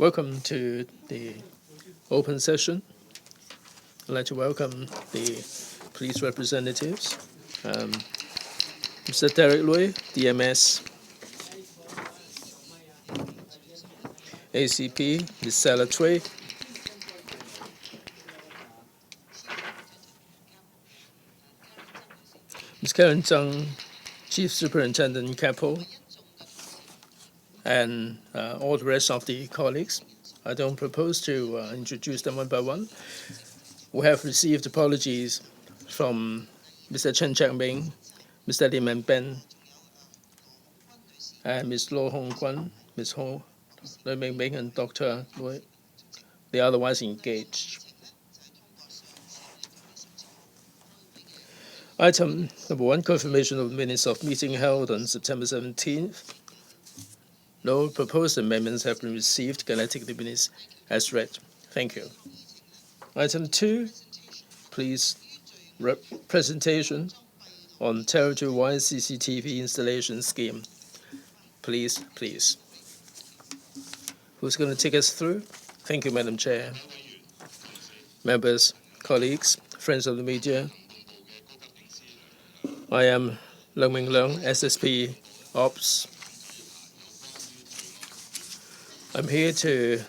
Welcome to the open session. I'd like to welcome the police representatives, Mr. Derek Lui, DMS, ACP, Ms. Sarah Cui, Ms. Karen Zhang, Chief Superintendent CAPO, and all the rest of the colleagues. I don't propose to introduce them one by one. We have received apologies from Mr. Chen Cheng-ming, Mr. Lim and Ben, and Ms. Lo Hong Guan, Ms. Ho, Lo Ming-ming, and Dr. Lui. They are otherwise engaged. Item number 1, confirmation of minutes of meeting held on September 17th. No proposed amendments have been received. Can I take the minutes as read? Thank you. Item 2, please, presentation on Territory-wide CCTV Installation Scheme. Please. Who's going to take us through? Thank you, Madam Chair. Members, colleagues, friends of the media. I am Leung Ming Leung, SSP Ops. I'm here to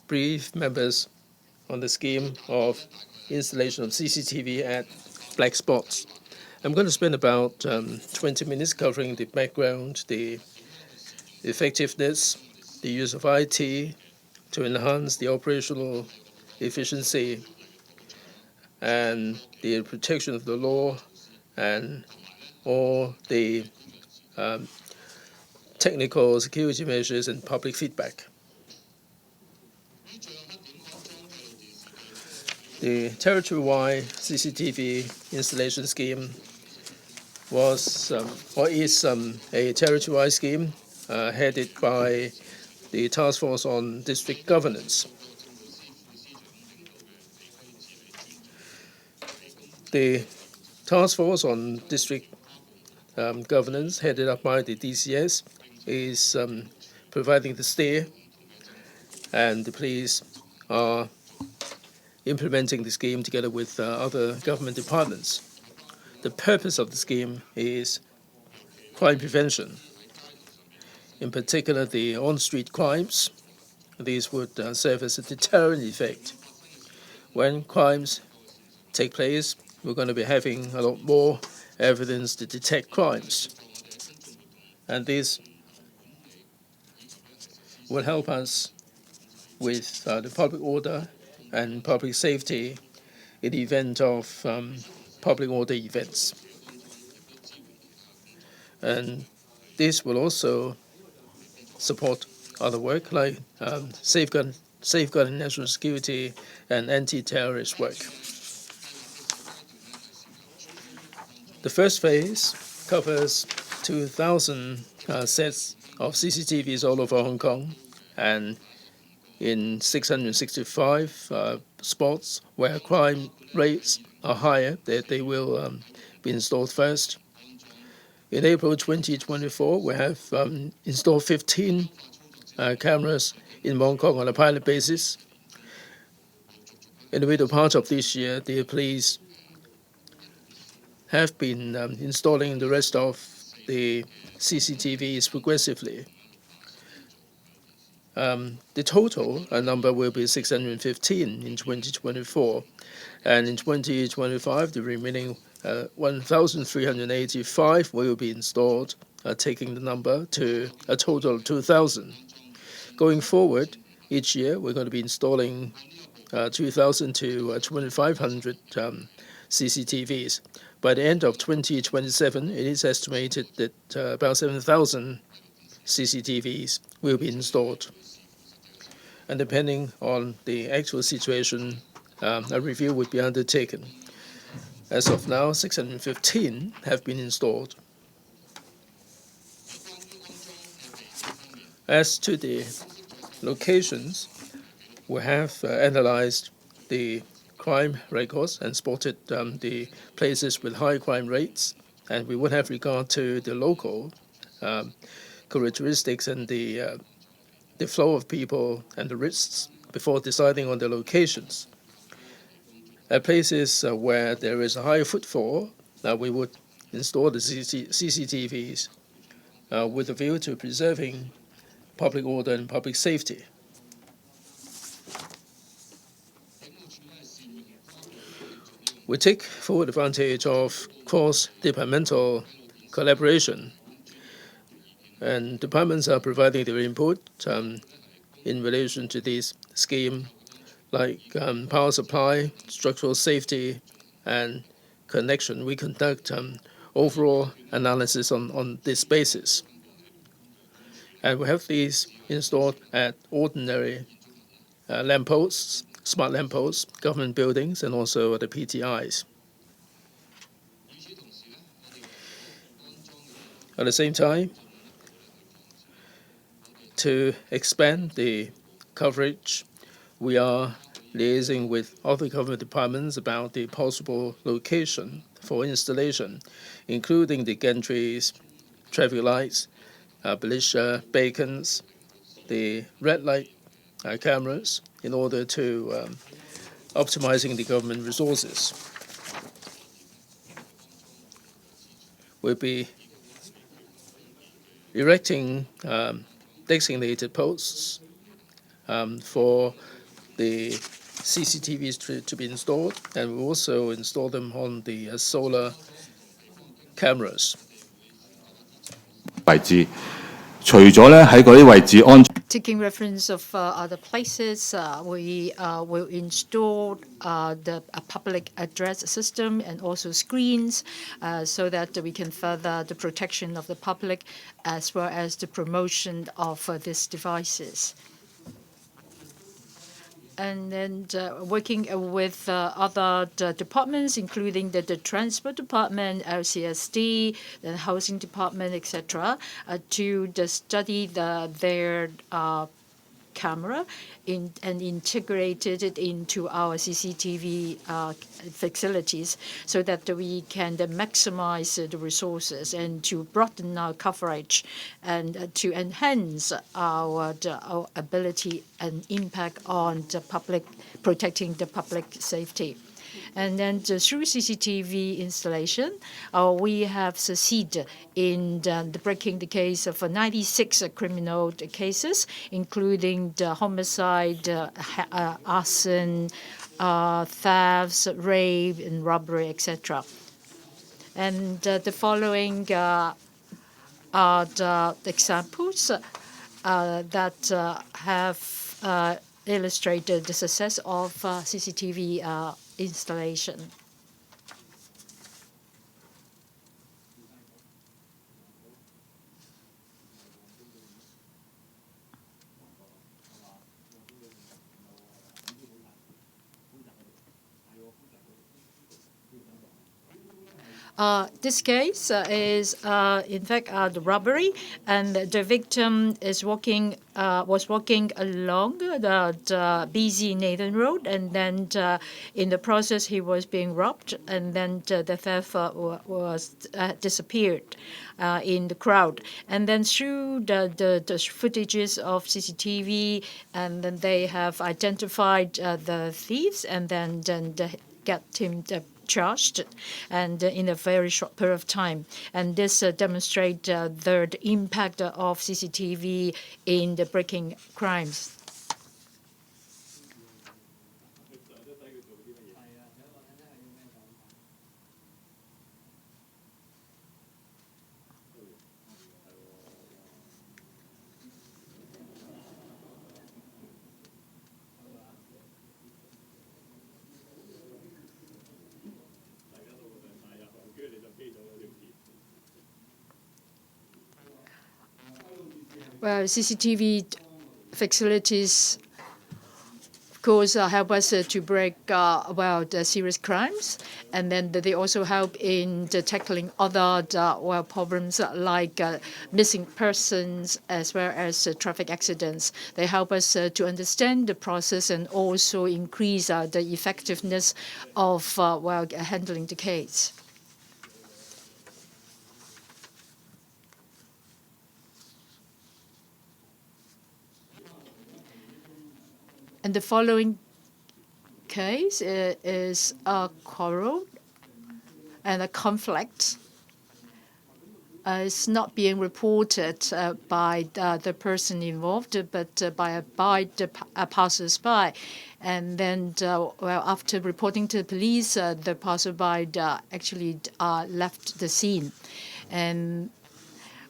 brief members on the scheme of installation of CCTV at black spots. I'm going to spend about 20 minutes covering the background, the effectiveness, the use of IT to enhance the operational efficiency and the protection of the law and all the technical security measures and public feedback. The Territory-wide CCTV Installation Scheme was or is a territory-wide scheme headed by the Task Force on District Governance. The Task Force on District Governance, headed up by the DCS, is providing the steer, and the police are implementing the scheme together with other government departments. The purpose of the scheme is crime prevention, in particular the on-street crimes. These would serve as a deterrent effect. When crimes take place, we're going to be having a lot more evidence to detect crimes. And this will help us with the public order and public safety in the event of public order events. And this will also support other work like safeguarding national security and anti-terrorist work. The first phase covers 2,000 sets of CCTVs all over Hong Kong, and in 665 spots where crime rates are higher, they will be installed first. In April 2024, we have installed 15 cameras in Hong Kong on a pilot basis. In the middle part of this year, the police have been installing the rest of the CCTVs progressively. The total number will be 615 in 2024, and in 2025, the remaining 1,385 will be installed, taking the number to a total of 2,000. Going forward, each year we're going to be installing 2,000 to 2,500 CCTVs. By the end of 2027, it is estimated that about 7,000 CCTVs will be installed. And depending on the actual situation, a review would be undertaken. As of now, 615 have been installed. As to the locations, we have analyzed the crime records and spotted the places with high crime rates, and we would have regard to the local characteristics and the the flow of people and the risks before deciding on the locations. At places where there is a high footfall, we would install the CCTVs with a view to preserving public order and public safety. We take full advantage of cross-departmental collaboration, and departments are providing their input in relation to this scheme, like power supply, structural safety, and connection. We conduct overall analysis on this basis. And we have these installed at ordinary lampposts, smart lampposts, government buildings, and also at the PTIs. At the same time, to expand the coverage, we are liaising with other government departments about the possible location for installation, including the gantries, traffic lights, militia beacons, the red light cameras, in order to optimizing the government resources. We'll be erecting designated posts for the CCTVs to be installed, and we'll also install them on the solar cameras. Taking reference of other places, we will install the public address system and also screens so that we can further the protection of the public as well as the promotion of these devices. And then working with other departments, including the Transport Department, LCSD, the Housing Department, etc., to study their camera and integrated it into our CCTV facilities so that we can maximize the resources and to broaden our coverage and to enhance our ability and impact on the public, protecting the public safety. And then through CCTV installation, we have succeeded in breaking the case of 96 criminal cases, including the homicide, arson, thefts, rape, and robbery, etc. And the following are the examples that have illustrated the success of CCTV installation. This case is, in fact, the robbery, and the victim is was walking along the busy Nathan Road, and then in the process he was being robbed, and then the theft was disappeared in the crowd. And then through the footages of CCTV, and then they have identified the thieves, and then get him charged, and in a very short period of time. And this demonstrates the impact of CCTV in the breaking crimes. Well, CCTV facilities, of course, help us to break the serious crimes, and then they also help in tackling other problems like missing persons as well as traffic accidents. They help us to understand the process and also increase the effectiveness of handling the case. And the following case is a quarrel and a conflict. It's not being reported by the person involved, but by the passers-by. And then, after reporting to the police, the passerby actually left the scene. And,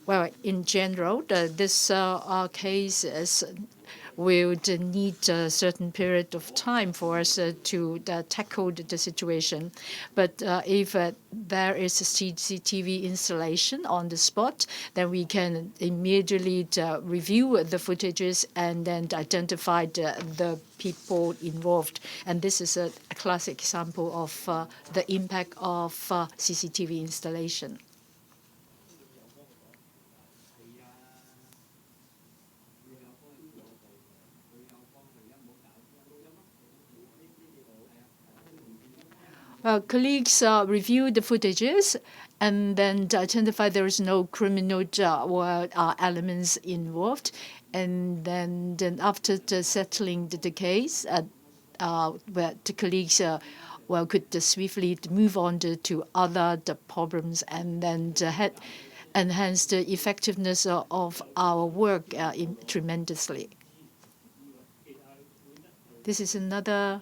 well, in general, this case will need a certain period of time for us to tackle the situation. But if there is a CCTV installation on the spot, then we can immediately review the footages and then identify the people involved. And this is a classic example of the impact of CCTV installation. Colleagues review the footages and then identify there is no criminal or elements involved. And then after settling the case, where the colleagues could swiftly move on to other problems and then enhance the effectiveness of our work tremendously. This is another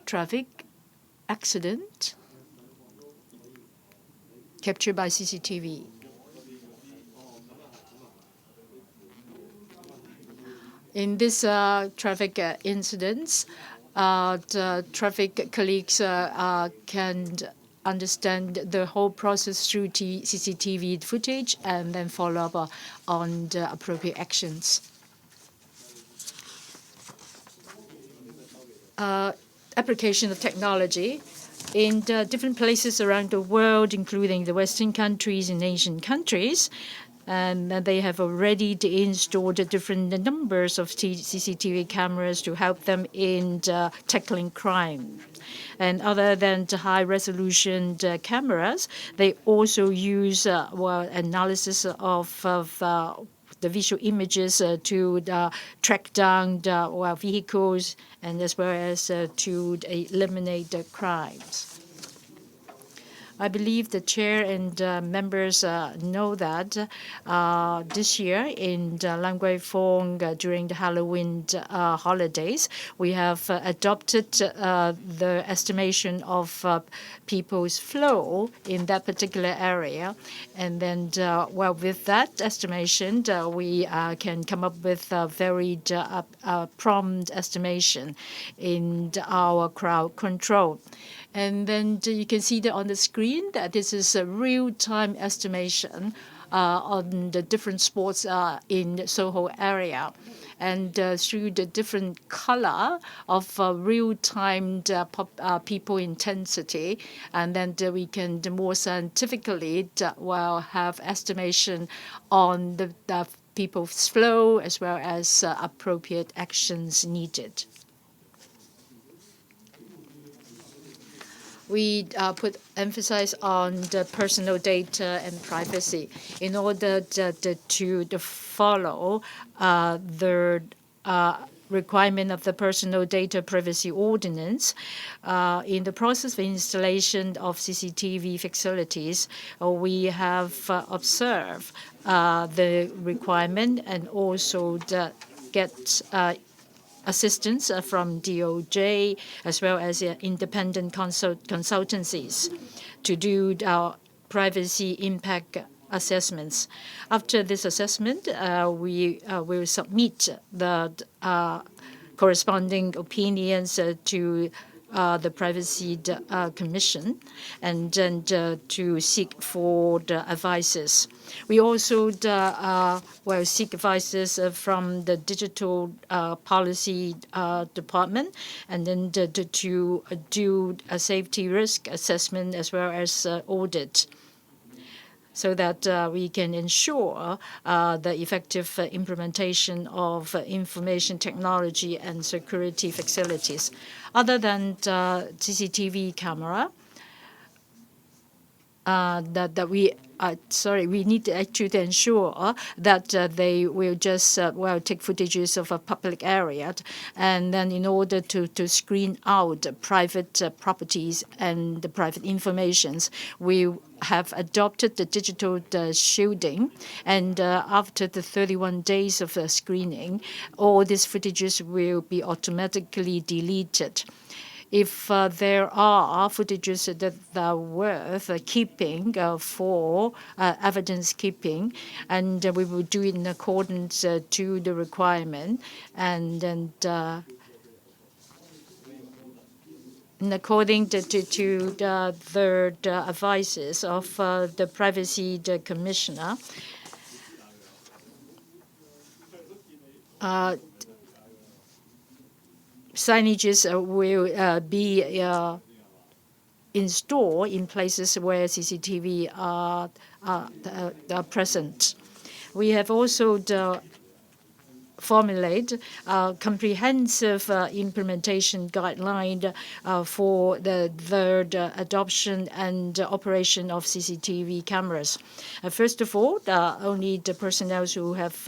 traffic accident captured by CCTV. In this traffic incidents, the traffic colleagues can understand the whole process through CCTV footage and then follow up on the appropriate actions. Application of technology in different places around the world, including the Western countries and Asian countries, and they have already installed different numbers of CCTV cameras to help them in tackling crime. And other than the high-resolution cameras, they also use analysis of the visual images to track down the vehicles and as well as to eliminate the crimes. I believe the chair and members know that this year in Lam Kwai Fong during the Halloween holidays, we have adopted the estimation of people's flow in that particular area. And then, with that estimation, we can come up with a very prompt estimation in our crowd control. And then you can see that on the screen that this is a real-time estimation on the different spots in Soho area. And through the different color of real-time people intensity, and then we can more scientifically have estimation on the people's flow as well as appropriate actions needed. We put emphasis on the personal data and privacy in order to follow the requirement of the Personal Data Privacy Ordinance. In the process of installation of CCTV facilities, we have observed the requirement and also get assistance from DOJ as well as independent consultancies to do our privacy impact assessments. After this assessment, we will submit the corresponding opinions to the Privacy Commission and then to seek for the advices. We also seek advices from the Digital Policy Department and then to do a safety risk assessment as well as audit, so that we can ensure the effective implementation of information technology and security facilities. Other than the CCTV camera, that we need to actually ensure that they will just take footages of a public area, and then in order to screen out private properties and the private informations, we have adopted the digital shielding, and after the 31 days of screening, all these footages will be automatically deleted. If there are footages that are worth keeping for evidence keeping, and we will do it in accordance to the requirement, and then according to the third advices of the Privacy Commissioner, signages will be installed in places where CCTV are present. We have also formulate a comprehensive implementation guideline for the third adoption and operation of CCTV cameras. First of all, only the personnel who have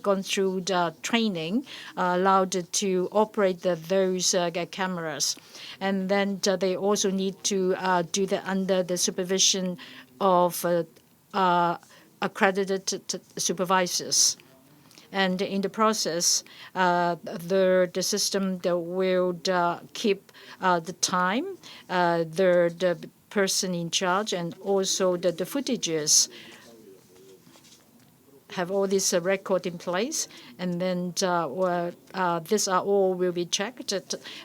gone through the training allowed to operate those cameras. And then they also need to do that under the supervision of accredited supervisors. And in the process, the system that will keep the time, the person in charge, and also the footages have all this record in place, and then these are all will be checked.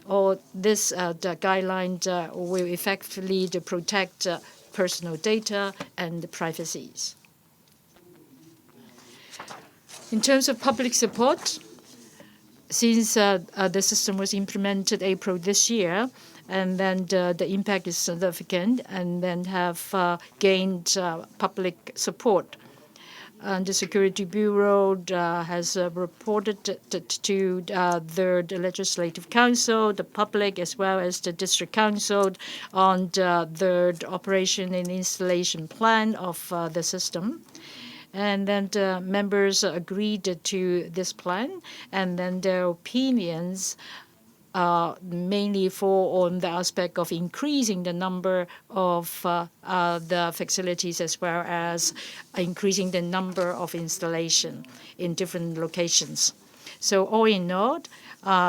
All this the guidelines will effectively protect personal data and privacies. In terms of public support, since the system was implemented April this year, and then the impact is significant, and then have gained public support. And the Security Bureau has reported to the Legislative Council, the public, as well as the District Council on the operation and installation plan of the system. And then the members agreed to this plan, and then their opinions mainly fall on the aspect of increasing the number of the facilities, as well as increasing the number of installation in different locations. So all in all,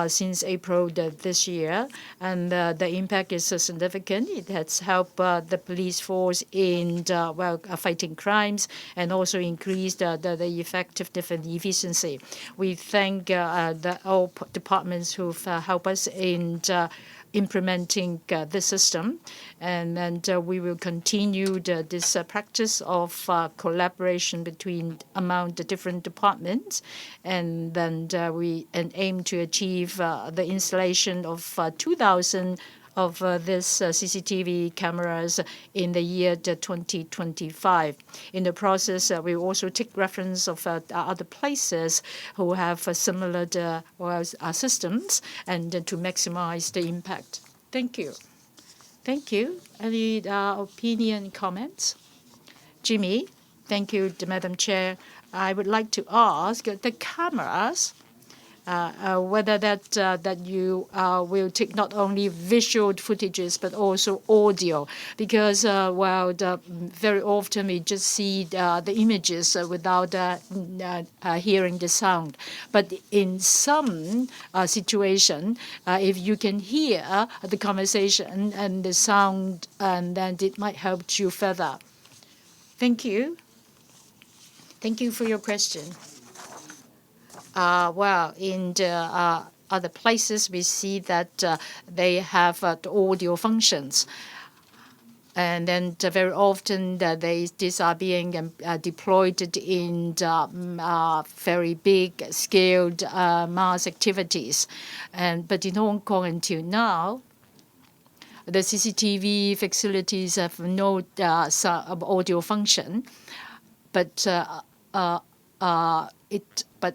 since April this year, and the impact is significant. It has helped the police force in fighting crimes, and also increased the effectiveness and efficiency. We thank all departments who've helped us in implementing the system, and then we will continue this practice of collaboration among the different departments, and then we aim to achieve the installation of 2,000 of this CCTV cameras in the year 2025. In the process, we also take reference of other places who have similar systems, and to maximize the impact. Thank you. Thank you. Any opinion comments? Jimmy, thank you, Madam Chair. I would like to ask the cameras, whether that you will take not only visual footages but also audio, because very often we just see the images without hearing the sound. But in some situation, if you can hear the conversation and the sound, and then it might help you further. Thank you. Thank you for your question. In the other places, we see that they have the audio functions. And then very often these are being deployed in very big scaled mass activities. But in Hong Kong until now, the CCTV facilities have no audio function, but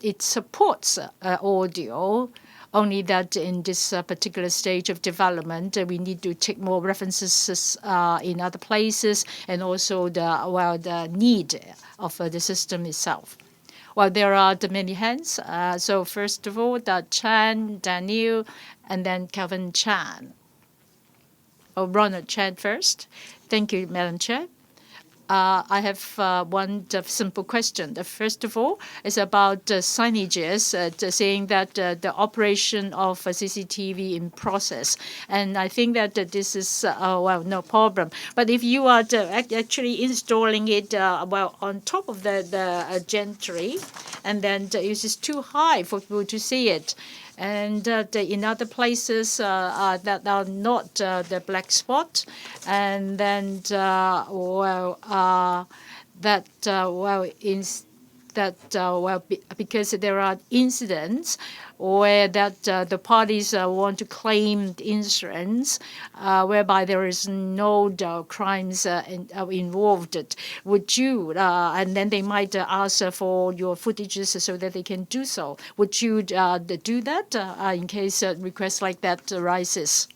it supports audio only that in this particular stage of development, we need to take more references in other places, and also the need of the system itself. Well, there are many hands. So first of all, Chan, Daniel, and then Calvin Chan. Oh, Ronald Chan first. Thank you, Madam Chair. I have one simple question. First of all, is about signages saying that the operation of CCTV in process. And I think that this is, well, no problem. But if you are actually installing it, well, on top of the gantry, and then it is too high for people to see it. And in other places that are not the black spot, and then because there are incidents where that the parties want to claim insurance, whereby there is no crimes involved. Would you, and then they might ask for your footages so that they can do so. Would you do that in case a request like that arises?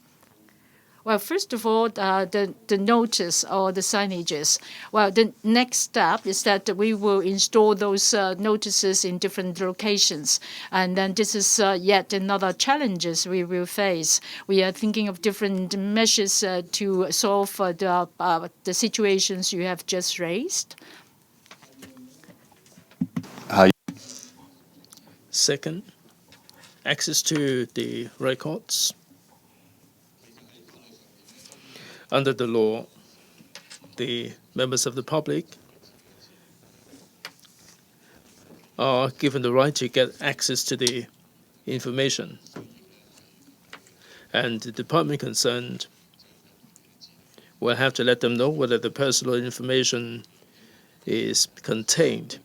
Well, first of all, the notice or the signages. Well, the next step is that we will install those notices in different locations. And then this is yet another challenges we will face. We are thinking of different measures to solve the situations you have just raised. Second, access to the records. Under the law, the members of the public are given the right to get access to the information. And the department concerned will have to let them know whether the personal information is contained.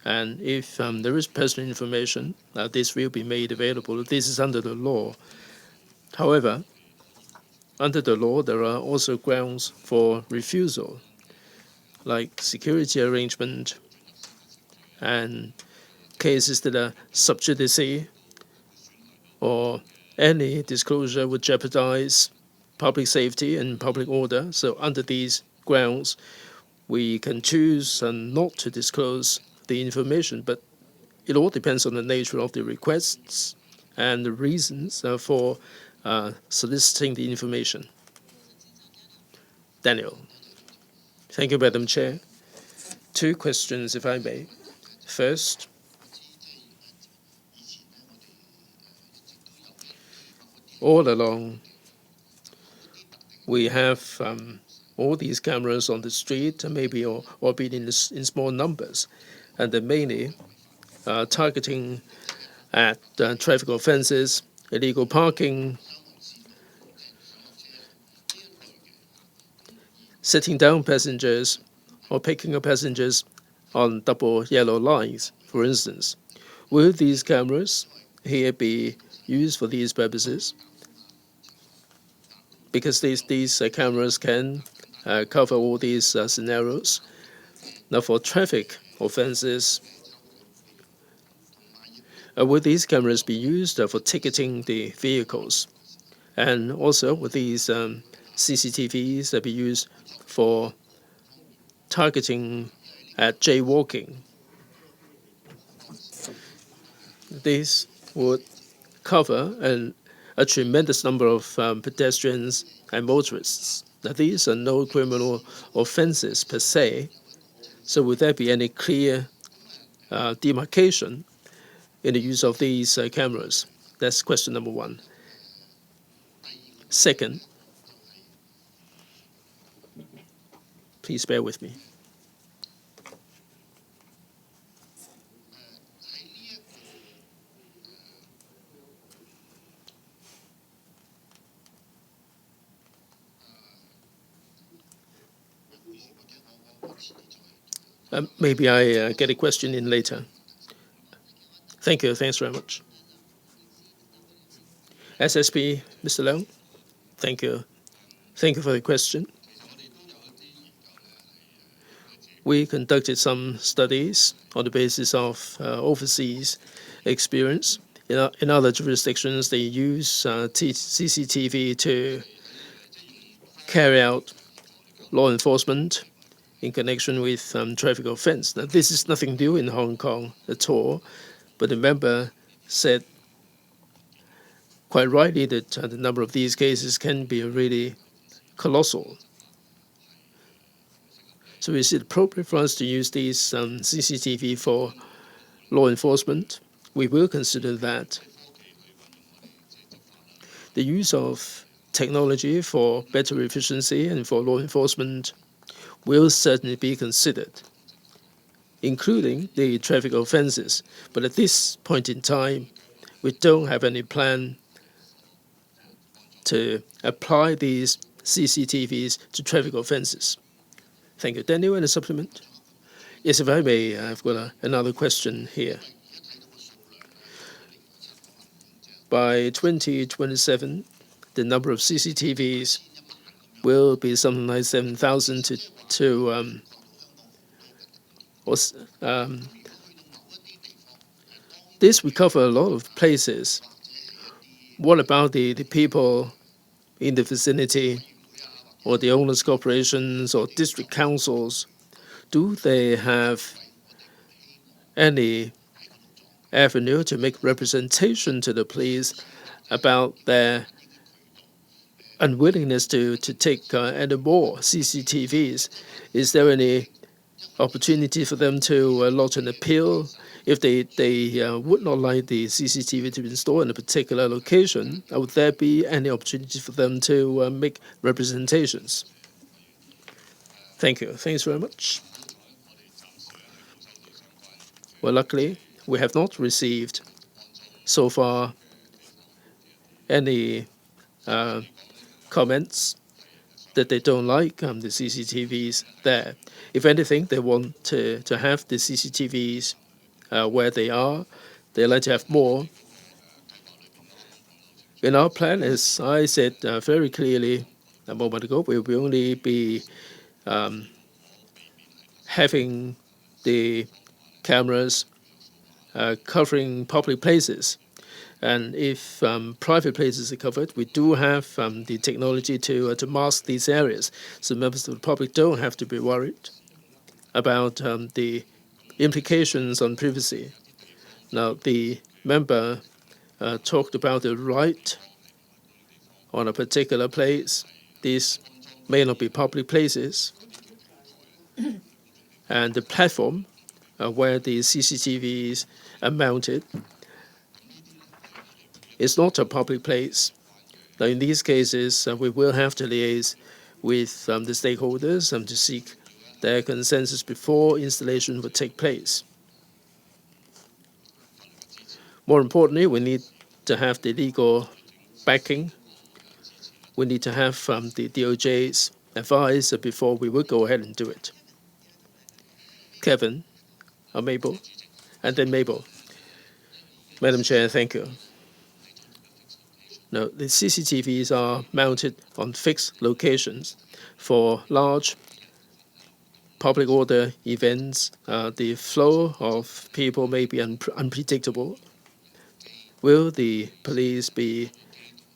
And if there is personal information, this will be made available. This is under the law. However, under the law, there are also grounds for refusal, like security arrangement and cases that are sub judice, or any disclosure would jeopardize public safety and public order. So under these grounds, we can choose not to disclose the information, but it all depends on the nature of the requests and the reasons for soliciting the information. Daniel. Thank you, Madam Chair. Two questions, if I may. First, all along, we have all these cameras on the street, maybe or being in small numbers, and they're mainly targeting at traffic offences, illegal parking, sitting down passengers, or picking up passengers on double yellow lines, for instance. Will these cameras here be used for these purposes? Because these cameras can cover all these scenarios. Now, for traffic offences, will these cameras be used for ticketing the vehicles? And also, will these CCTVs be used for targeting at jaywalking? This would cover a tremendous number of pedestrians and motorists. Now, these are no criminal offences per se, so would there be any clear demarcation in the use of these cameras? That's question number one. Second, please bear with me. Maybe I get a question in later. Thank you. Thanks very much. SSP, Mr. Leung, thank you. Thank you for the question. We conducted some studies on the basis of overseas experience. in other jurisdictions, they use CCTV to carry out law enforcement in connection with traffic offense. Now, this is nothing new in Hong Kong at all, but the member said quite rightly that the number of these cases can be really colossal. So is it appropriate for us to use these CCTV for law enforcement? We will consider that. The use of technology for better efficiency and for law enforcement will certainly be considered, including the traffic offences. But at this point in time, we don't have any plan to apply these CCTVs to traffic offences. Thank you. Daniel, any supplement? Yes, if I may, I've got another question here. By 2027, the number of CCTVs will be something like 7,000 this will cover a lot of places. What about the people in the vicinity, or the owners' corporations or district councils? Do they have any avenue to make representation to the police about their unwillingness to take any more CCTVs? Is there any opportunity for them to lodge an appeal if they would not like the CCTV to be installed in a particular location? Would there be any opportunity for them to make representations? Thank you. Thanks very much. Well, luckily, we have not received so far any comments that they don't like the CCTVs there. If anything, they want to have the CCTVs where they are. They like to have more. In our plan, as I said very clearly a moment ago, we will only be having the cameras covering public places. And if private places are covered, we do have the technology to mask these areas, so members of the public don't have to be worried about the implications on privacy. Now, the member talked about the right on a particular place. These may not be public places. And the platform where the CCTVs are mounted is not a public place. Now, in these cases, we will have to liaise with the stakeholders to seek their consensus before installation would take place. More importantly, we need to have the legal backing. We need to have the DOJ's advice before we would go ahead and do it. Kevin, or Mabel, and then Mabel. Madam Chair, thank you. Now, the CCTVs are mounted on fixed locations for large public order events. The flow of people may be unpredictable. Will the police be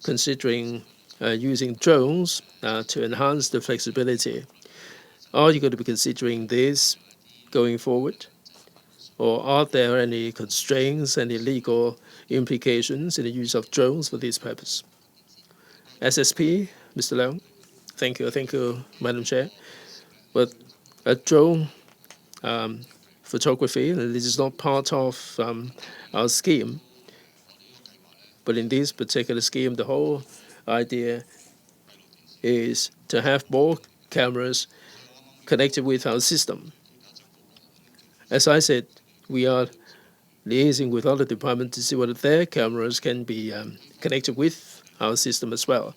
considering using drones to enhance the flexibility? Are you going to be considering this going forward? Or are there any constraints, any legal implications in the use of drones for this purpose? SSP, Mr. Leung. Thank you, Madam Chair. But a drone photography, this is not part of our scheme. But in this particular scheme, the whole idea is to have more cameras connected with our system. As I said, we are liaising with other departments to see whether their cameras can be connected with our system as well.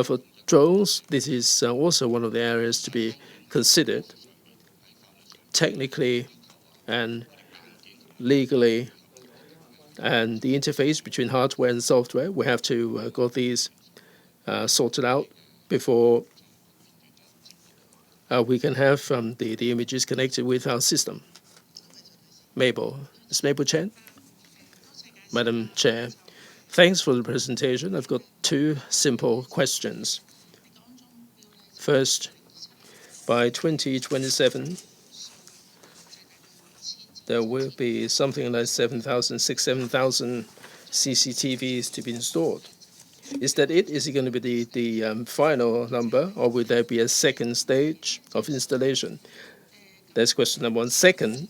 For drones, this is also one of the areas to be considered technically and legally, and the interface between hardware and software. We have to got these sorted out before we can have the images connected with our system. Mabel. Ms. Mabel Chen. Madam Chair. Thanks for the presentation. I've got two simple questions. First, by 2027, there will be something like 7,000 CCTVs to be installed. Is that it? Is it going to be the final number, or will there be a second stage of installation? That's question number one. Second,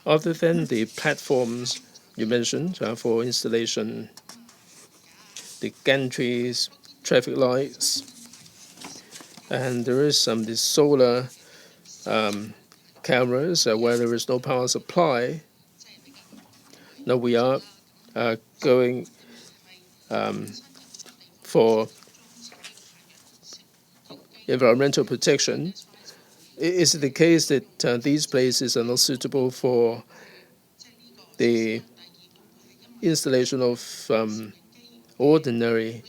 other than the platforms you mentioned for installation, the gantries, traffic lights, and there is the solar cameras where there is no power supply. Now we are going for environmental protection. Is it the case that these places are not suitable for the installation of ordinary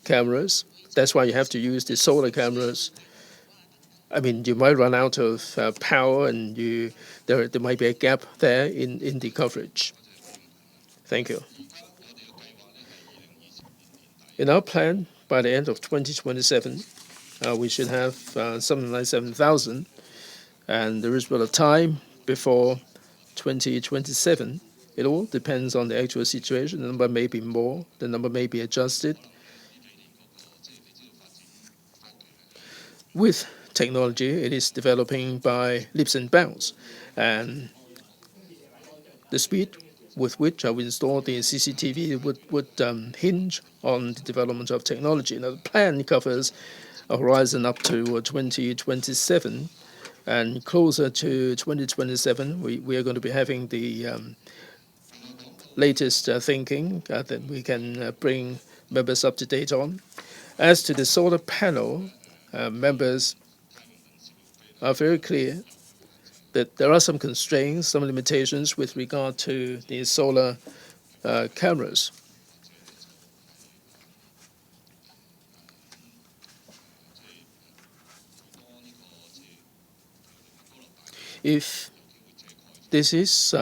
cameras? That's why you have to use the solar cameras. I mean, you might run out of power, and there might be a gap there in the coverage. Thank you. In our plan, by the end of 2027, we should have something like 7,000, and there is a lot of time before 2027. It all depends on the actual situation. The number may be more, the number may be adjusted. With technology, it is developing by leaps and bounds, and the speed with which I will install the CCTV would hinge on the development of technology. Now, the plan covers a horizon up to 2027, and closer to 2027, we are going to be having the latest thinking that we can bring members up to date on. As to the solar panel, members are very clear that there are some constraints, some limitations with regard to the solar cameras. If this is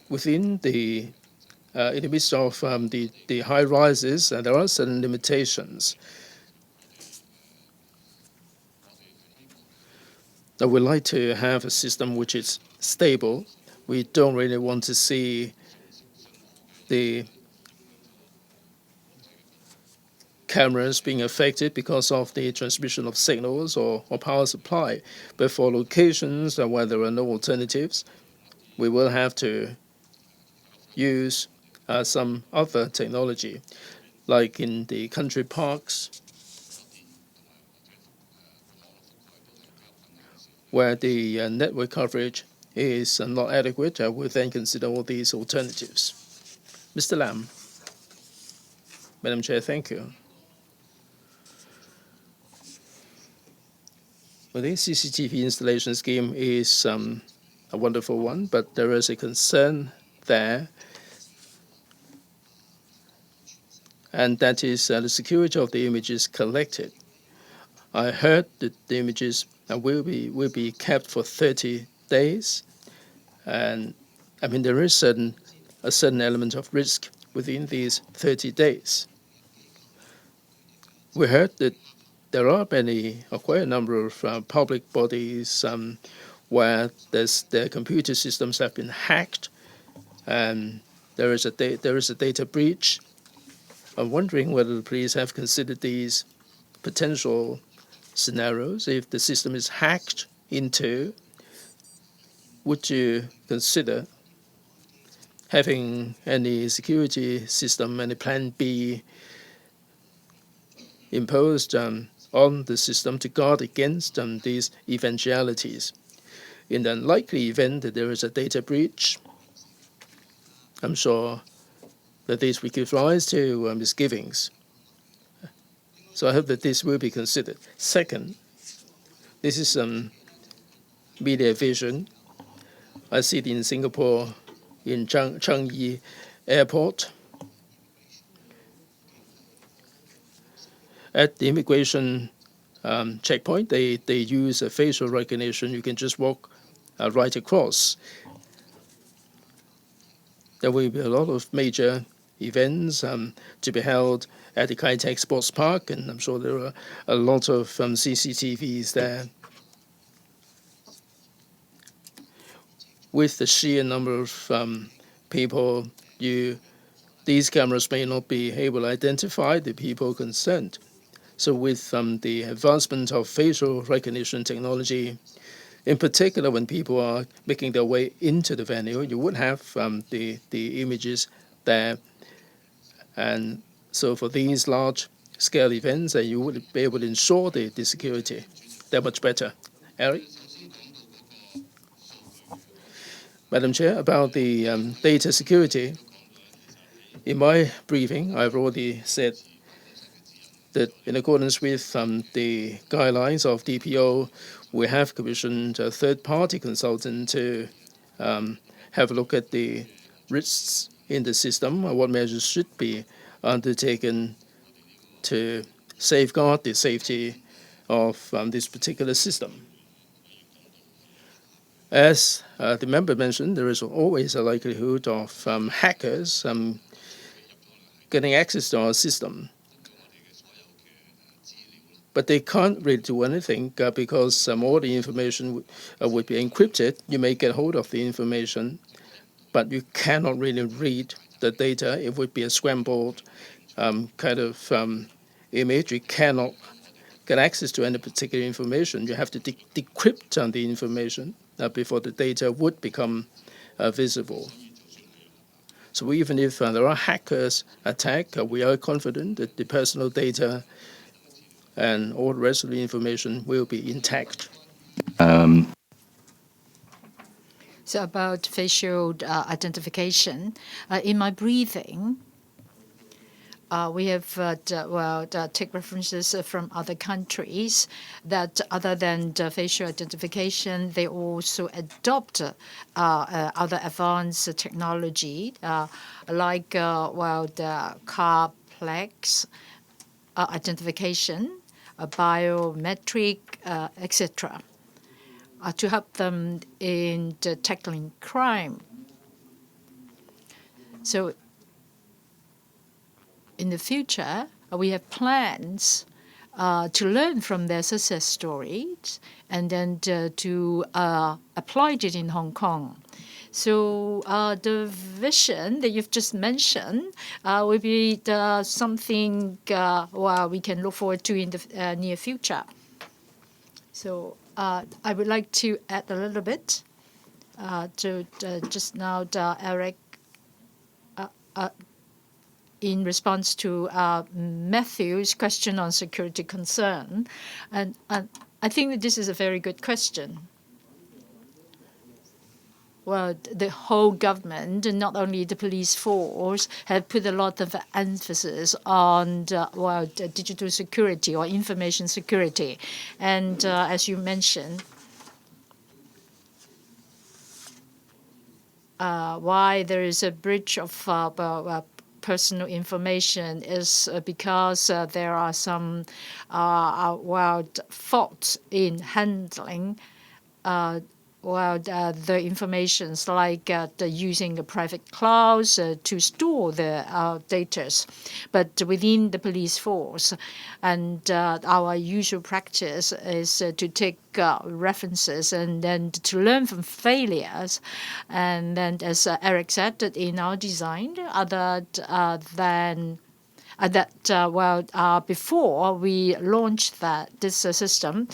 within in the midst of the high rises, there are certain limitations. Now, we'd like to have a system which is stable. We don't really want to see the cameras being affected because of the transmission of signals or power supply. But for locations where there are no alternatives, we will have to use some other technology, like in the country parks, where the network coverage is not adequate. We'll then consider all these alternatives. Mr. Lam. Madam Chair, thank you. Well, the CCTV installation scheme is a wonderful one, but there is a concern there, and that is the security of the images collected. I heard that the images will be kept for 30 days, and I mean there is a certain element of risk within these 30 days. We heard that there are quite a number of public bodies where their computer systems have been hacked, and there is a data breach. I'm wondering whether the police have considered these potential scenarios. If the system is hacked into, would you consider having any security system, any plan B imposed on the system to guard against these eventualities? In the unlikely event that there is a data breach, I'm sure that this will give rise to misgivings. So I hope that this will be considered. Second, this is media vision. I see it in Singapore, in Changi Airport. At the immigration checkpoint, they use a facial recognition. You can just walk right across. there will be a lot of major events to be held at the Kai Tak Sports Park, and I'm sure there are a lot of CCTVs there. With the sheer number of people, these cameras may not be able to identify the people concerned. So with the advancement of facial recognition technology, in particular when people are making their way into the venue, you would have the images there. And so for these large-scale events, you would be able to ensure the security. They're much better. Eric? Madam Chair, about the data security, in my briefing, I've already said that in accordance with the guidelines of DPO, we have commissioned a third-party consultant to have a look at the risks in the system and what measures should be undertaken to safeguard the safety of this particular system. As the member mentioned, there is always a likelihood of hackers getting access to our system. But they can't really do anything because all the information would be encrypted. You may get hold of the information, but you cannot really read the data. It would be a scrambled kind of image. You cannot get access to any particular information. You have to decrypt the information before the data would become visible. So even if there are hackers attack, we are confident that the personal data and all the rest of the information will be intact. So about facial identification, in my briefing, we have take references from other countries that other than the facial identification, they also adopt other advanced technology like the CAPO identification, biometric, etc., to help them in tackling crime. So in the future, we have plans to learn from their success stories and then to apply it in Hong Kong. So the vision that you've just mentioned will be something we can look forward to in the near future. So I would like to add a little bit to just now, Eric, in response to Matthew's question on security concern. And I think that this is a very good question. Well, the whole government, and not only the police force, have put a lot of emphasis on digital security or information security. And as you mentioned, why there is a breach of personal information is because there are some faults in handling the informations, like using a private cloud to store the data, but within the police force. And our usual practice is to take references and then to learn from failures. And then, as Eric said, that in our design, other than before we launched this system,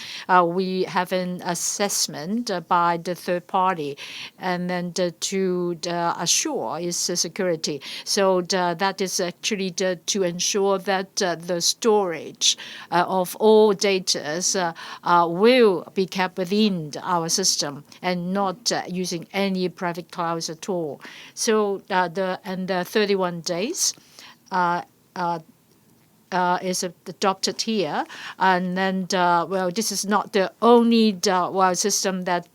we have an assessment by the third party, and then to assure its security. So that is actually to ensure that the storage of all data will be kept within our system and not using any private clouds at all. So the 31 days. is adopted here, and then well, this is not the only well system that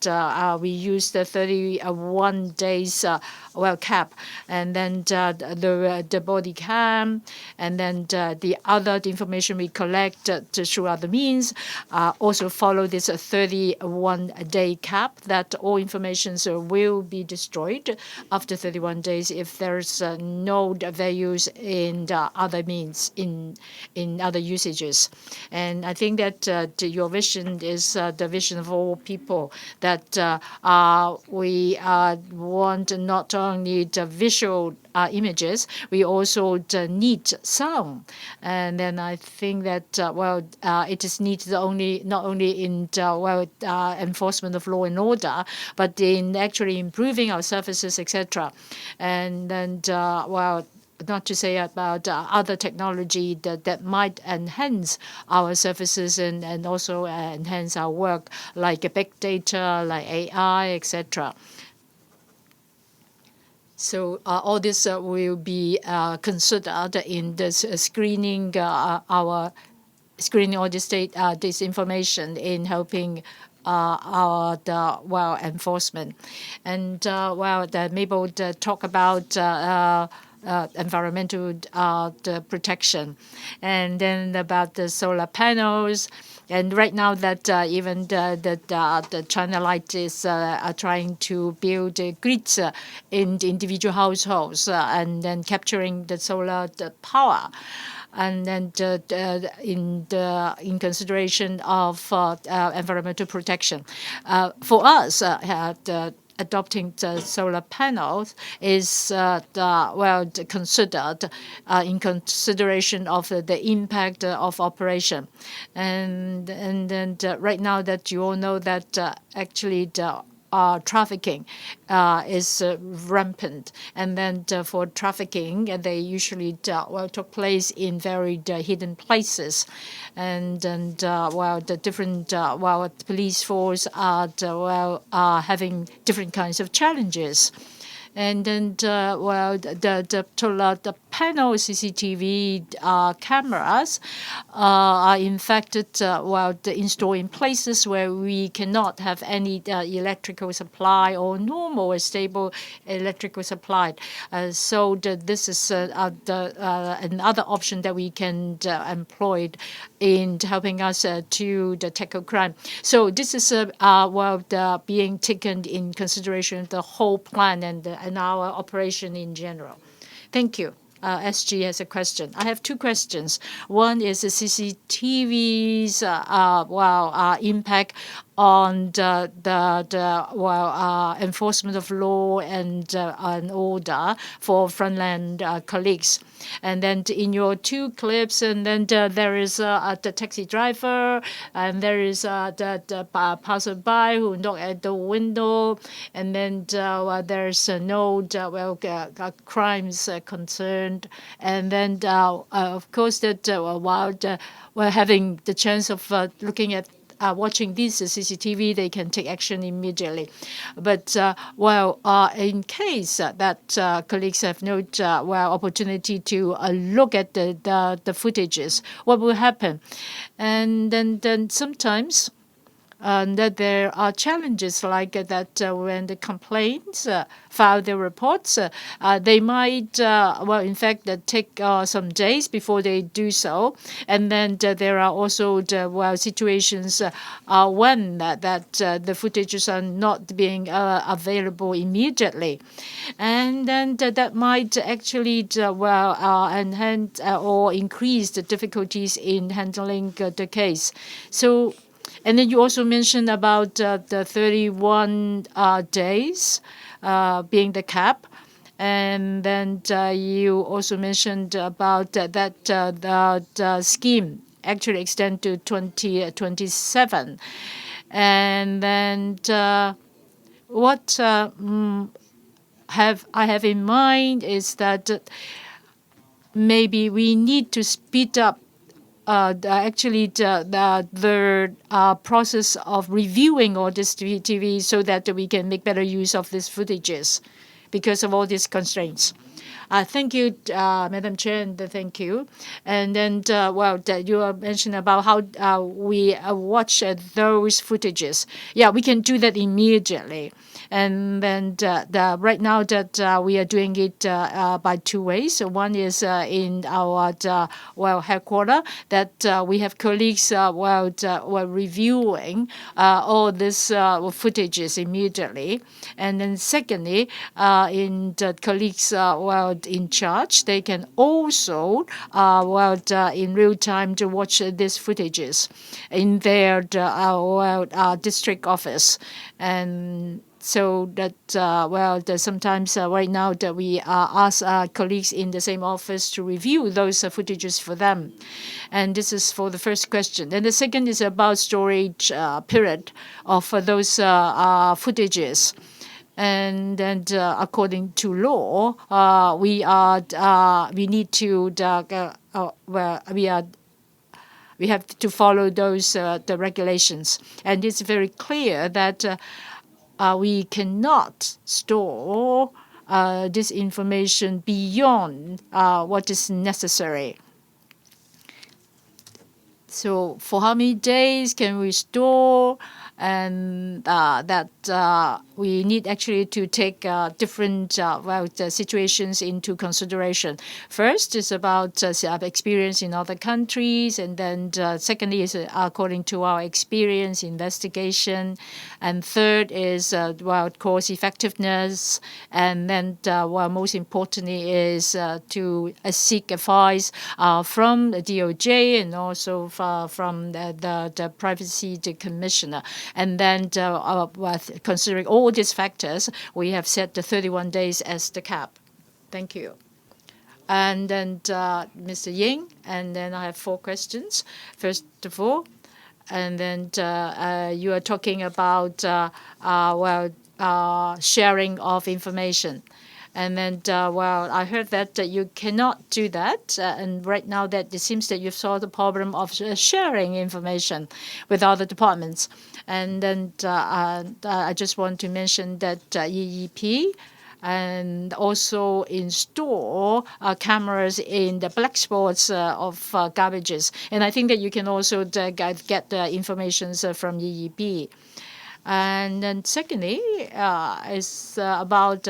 we use the 31 days well cap, and then the body cam, and then the other information we collect through other means also follow this 31-day cap that all information will be destroyed after 31 days if there's no values in the other means in other usages. And I think that your vision is the vision of all people, that we want not only the visual images, we also need sound. And then I think that well, it is needed not only in well enforcement of law and order, but in actually improving our services, etc. And then well, not to say about other technology that might enhance our services and also enhance our work, like big data, like AI, etc. So all this will be considered in this screening all this information in helping our well enforcement. And well, maybe we'll talk about environmental protection, and then about the solar panels. And right now that even the China Light is trying to build grids in the individual households and then capturing the solar power. And then in consideration of environmental protection. For us, adopting the solar panels is well considered in consideration of the impact of operation, and then right now that you all know that actually the trafficking is rampant, and then for trafficking, they usually well took place in very hidden places, and well the different well police force are well having different kinds of challenges. And then, well, the panel CCTV cameras are in fact well installed in places where we cannot have any electrical supply or normal or stable electrical supply. So this is another option that we can employ in helping us to tackle crime. So this is well being taken in consideration the whole plan and our operation in general. Thank you. SG has a question. I have two questions. One is the CCTV's impact on the enforcement of law and order for frontline colleagues. And then in your two clips, and then there is the taxi driver, and there is the passerby who knock at the window, and then there's no crimes concerned, and then of course that while we're having the chance of looking at watching this CCTV, they can take action immediately. But well, in case that colleagues have no opportunity to look at the footages, what will happen? And then sometimes that there are challenges like that when the complaints file their reports, they might, well, in fact, take some days before they do so. And then there are also situations when the footages are not being available immediately. And then that might actually, enhance or increase the difficulties in handling the case. So, and then you also mentioned about the 31 days being the cap. And then you also mentioned about that the scheme actually extend to 2027. And then what I have in mind is that maybe we need to speed up the process of reviewing all this TV so that we can make better use of these footages because of all these constraints. Thank you, Madam Chair, and thank you. And then, you mentioned about how we watch those footages. Yeah, we can do that immediately. And then right now that we are doing it by two ways. So one is in our headquarters that we have colleagues reviewing all these footages immediately. And then secondly, in the colleagues in charge, they can also in real time to watch these footages in their district office. And so that sometimes right now that we ask our colleagues in the same office to review those footages for them. And this is for the first question. And the second is about storage period of those footages. And then, according to law, we need to we have to follow those the regulations. And it's very clear that we cannot store this information beyond what is necessary. So for how many days can we store? And that we need actually to take different situations into consideration. First is about experience in other countries, and then secondly is according to our experience, investigation, and third is cost effectiveness, and then most importantly is to seek advice from the DOJ and also from the Privacy Commissioner. And then considering all these factors, we have set the 31 days as the cap. Thank you. And then Mr. Ying, and then I have 4 questions. First of all, and then you are talking about sharing of information. And then, I heard that you cannot do that. And right now that it seems that you've solved the problem of sharing information with other departments. And then I just want to mention that EEP and also install cameras in the black spots of garbages. And I think that you can also get the information from EEP. And then secondly is about,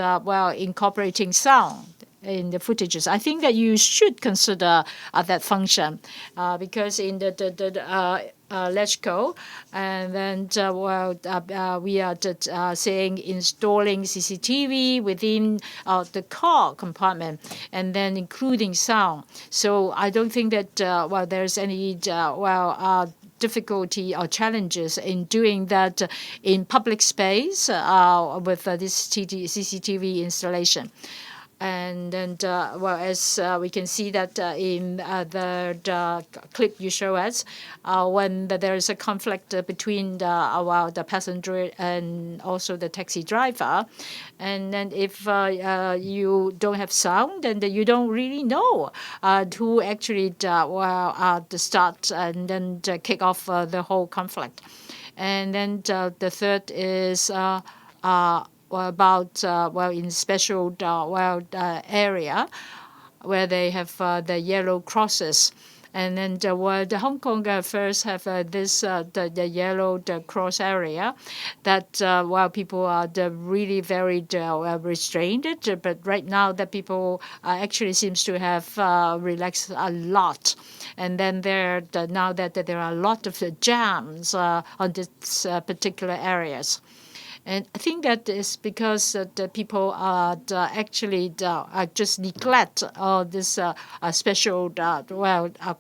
incorporating sound in the footages. I think that you should consider that function because in the LegCo, and then we are saying installing CCTV within the car compartment, and then including sound. So I don't think that there's any difficulty or challenges in doing that in public space with this CCTV installation. And then, as we can see that in the clip you show us, when there is a conflict between the passenger and also the taxi driver, and then if you don't have sound, then you don't really know who actually start and then kick off the whole conflict. And then the third is about in special area where they have the yellow crosses, and then the Hong Kong first have this the yellow cross area that while people are really very restrained, but right now the people actually seems to have relaxed a lot, and then now that there are a lot of jams on this particular areas. And I think that is because the people are actually just neglect this special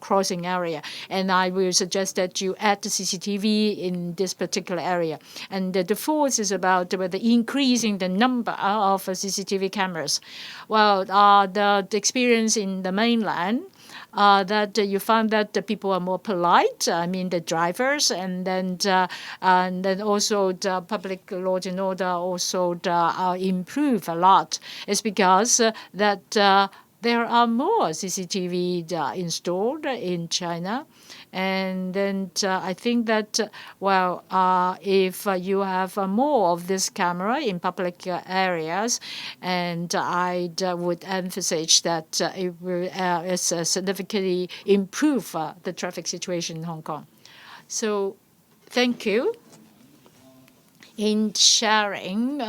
crossing area. And I will suggest that you add the CCTV in this particular area. And the fourth is about the increasing the number of CCTV cameras. Well, the experience in the mainland, that you found that the people are more polite. I mean, the drivers, and then also the public law and order also improve a lot. It's because that there are more CCTV installed in China. And then I think that, if you have more of this camera in public areas, and I would emphasize that it will significantly improve the traffic situation in Hong Kong. So thank you in sharing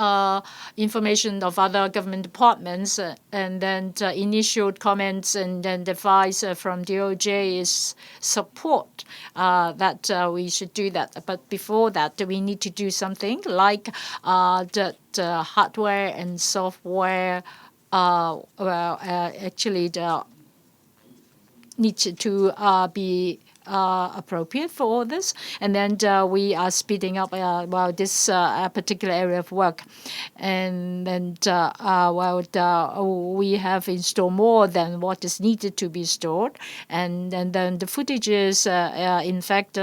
information of other government departments, and then initial comments and then advice from DOJ is support that we should do that. But before that, we need to do something like that hardware and software actually need to be appropriate for all this, and then we are speeding up this particular area of work, and then we have installed more than what is needed to be stored, and then the footages in fact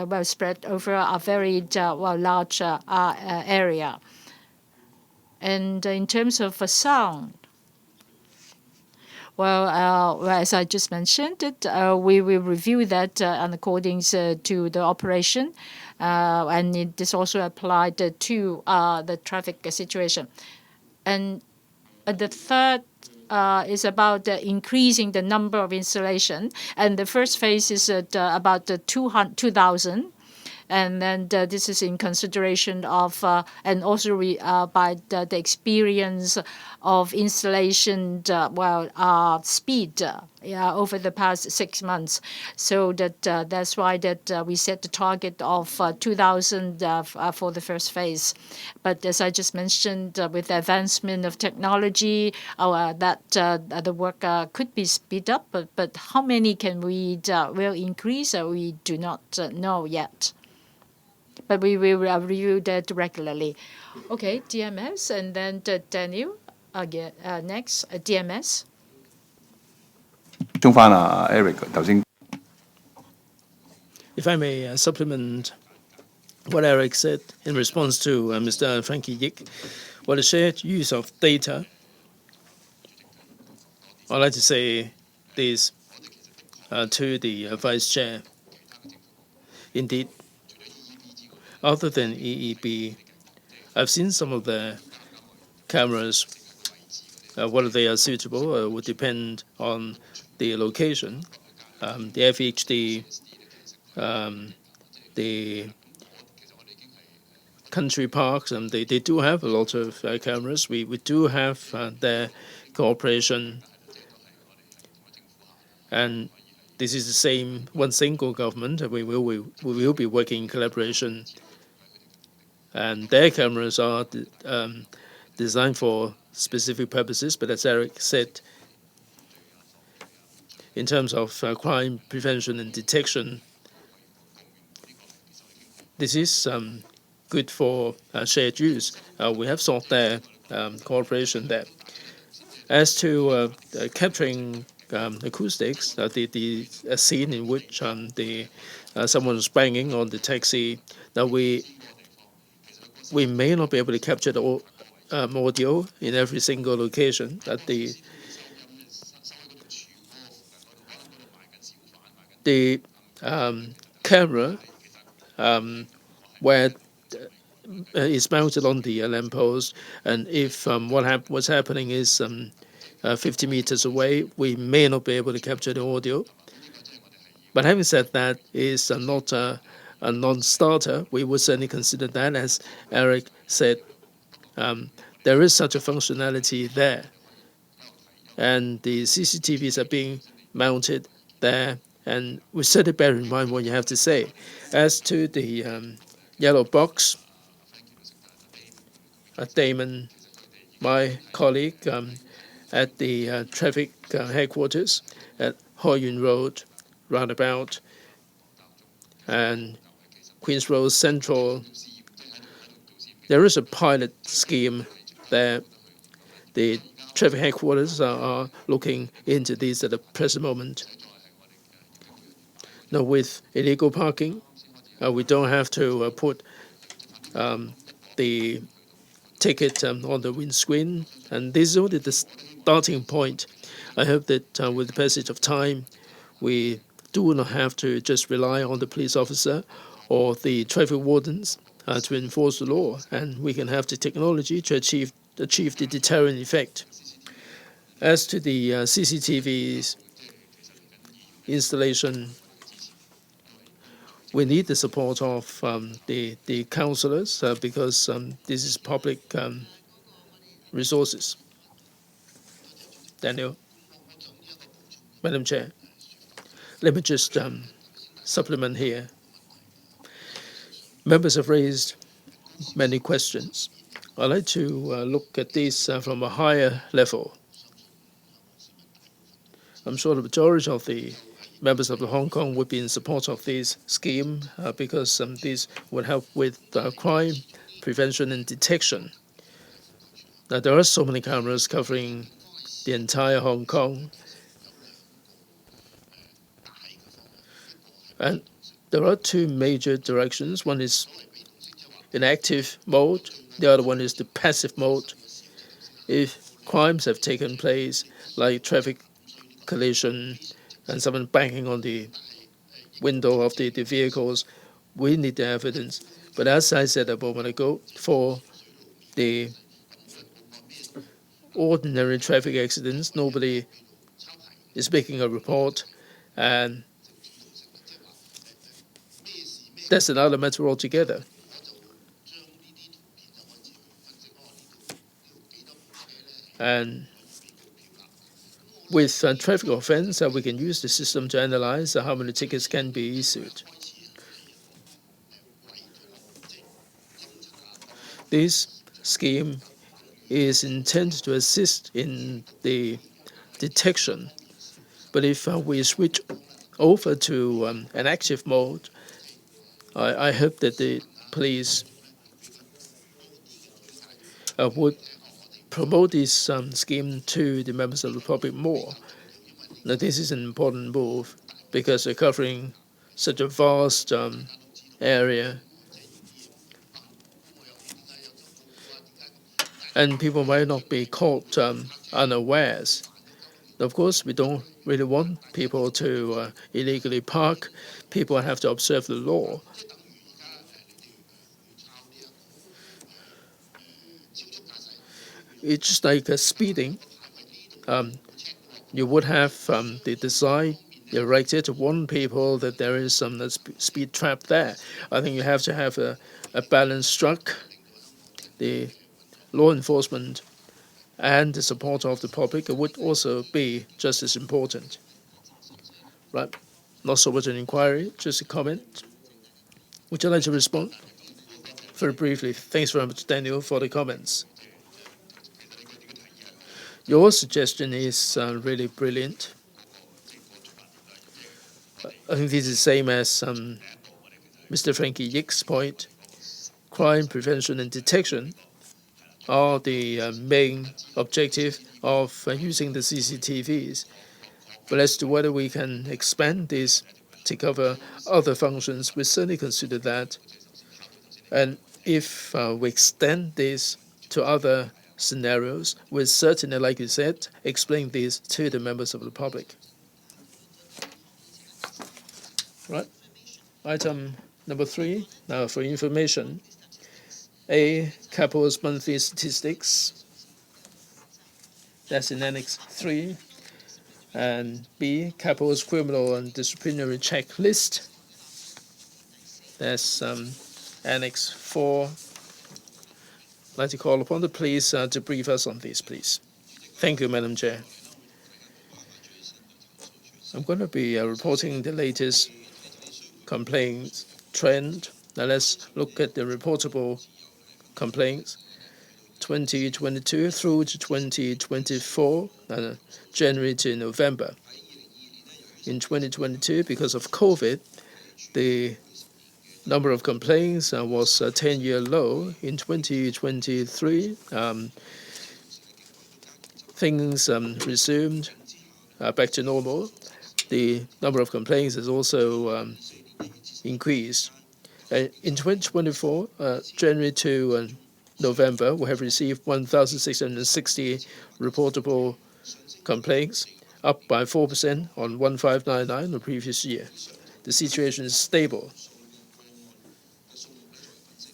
have spread over a very large area. And in terms of sound, as I just mentioned, we will review that according to the operation, and it is also applied to the traffic situation. And the third is about increasing the number of installation, and the first phase is about 2,000. And then this is in consideration of, and also by the experience of installation, speed over the past 6 months. So that's why we set the target of 2,000 for the first phase. But as I just mentioned, with the advancement of technology, the work could be speed up. But how many can we will increase? We do not know yet. But we will review that regularly. Okay, DMS, and then Daniel again. Next, DMS. Eric, if I may supplement what Eric said in response to Mr. Frankie Yik, the shared use of data, I'd like to say this to the Vice Chair. Indeed, other than EEB, I've seen some of the cameras. Whether they are suitable would depend on the location. The FHD, the country parks, they do have a lot of cameras. We do have their cooperation, and this is the same one single government. We will be working in collaboration, and their cameras are designed for specific purposes. But as Eric said, in terms of crime prevention and detection, this is good for shared use. We have sought their cooperation there. As to capturing acoustics, the scene in which someone was banging on the taxi, now we may not be able to capture the audio in every single location. That the camera where is mounted on the lamppost, and if what's happening is 50 meters away, we may not be able to capture the audio. But having said that, is not a non-starter. We would certainly consider that. As Eric said, there is such a functionality there, and the CCTVs are being mounted there, and we certainly bear in mind what you have to say. As to the yellow box, Damon, my colleague, at the traffic headquarters at Hoi Yun Road, roundabout, and Queen's Road Central, there is a pilot scheme there. The traffic headquarters are looking into this at the present moment. Now, with illegal parking, we don't have to put the ticket on the windscreen. And this is only the starting point. I hope that with the passage of time, we do not have to just rely on the police officer or the traffic wardens to enforce the law, and we can have the technology to achieve the deterrent effect. As to the CCTV's installation, we need the support of the councillors because this is public resources. Daniel, Madam Chair, let me just supplement here. Members have raised many questions. I'd like to look at this from a higher level. I'm sure the majority of the members of Hong Kong would be in support of this scheme because this would help with crime prevention and detection. Now, there are so many cameras covering the entire Hong Kong, and there are two major directions. One is in active mode, the other one is the passive mode. If crimes have taken place, like traffic collision and someone banging on the window of the vehicles, we need the evidence. But as I said a moment ago, for the ordinary traffic accidents, nobody is making a report, and that's another matter altogether. And with traffic offence, we can use the system to analyze how many tickets can be issued. This scheme is intended to assist in the detection, but if we switch over to an active mode, I hope that the police would promote this scheme to the members of the public more. Now, this is an important move because they're covering such a vast area, and people might not be caught unawares. Of course, we don't really want people to illegally park. People have to observe the law. It's just like speeding. You would have the design erected to warn people that there is some speed trap there. I think you have to have a balance struck. The law enforcement and the support of the public would also be just as important. Right? Not so much an inquiry, just a comment. Would you like to respond? Very briefly. Thanks very much, Daniel, for the comments. Your suggestion is really brilliant. I think this is the same as Mr. Frankie Yick's point. Crime prevention and detection are the main objective of using the CCTVs. But as to whether we can expand this to cover other functions, we certainly consider that. And if we extend this to other scenarios, we'll certainly, like you said, explain this to the members of the public. Right. Item number 3, now for information. A, CAPO's monthly statistics. That's in Annex 3. And B, CAPO's criminal and disciplinary checklist. That's Annex 4. I'd like to call upon the police to brief us on this, please. Thank you, Madam Chair. I'm going to be reporting the latest complaints trend. Now let's look at the reportable complaints 2022 through to 2024, January to November. In 2022, because of COVID, the number of complaints was a 10-year low. In 2023, things resumed back to normal. The number of complaints has also increased. In 2024, January to November, we have received 1,660 reportable complaints, up by 4% on 1,599 the previous year. The situation is stable.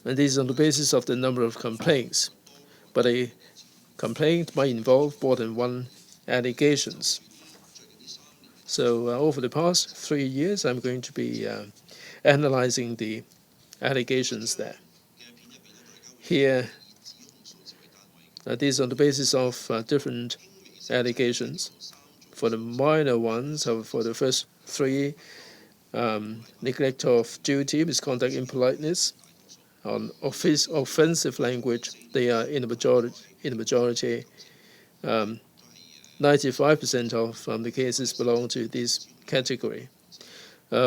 And this is on the basis of the number of complaints. But a complaint might involve more than one allegations. So over the past 3 years, I'm going to be analyzing the allegations there. Here, these are on the basis of different allegations. For the minor ones, for the first 3, neglect of duty, misconduct, impoliteness, on offensive language, they are in the majority. 95% of the cases belong to this category.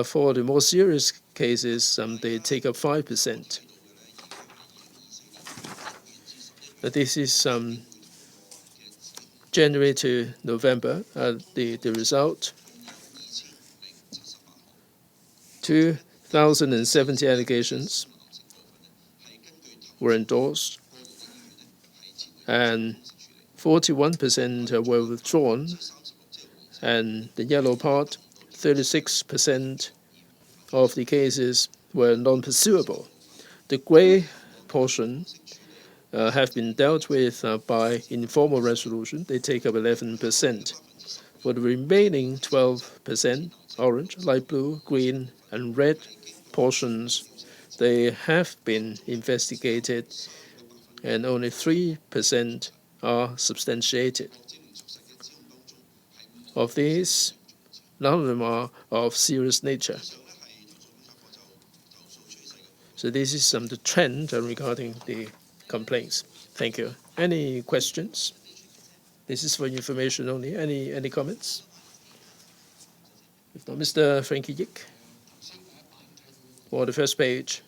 For the more serious cases, they take up 5%. This is January to November. The result: 2,070 allegations were endorsed, and 41% were withdrawn, and the yellow part, 36% of the cases were non-pursuable. The grey portion have been dealt with by informal resolution. They take up 11%. For the remaining 12%, orange, light blue, green, and red portions, they have been investigated, and only 3% are substantiated. Of these, none of them are of serious nature. So this is the trend regarding the complaints. Thank you. Any questions? This is for information only. Any comments? If not, Mr. Frankie Yik. For the first page,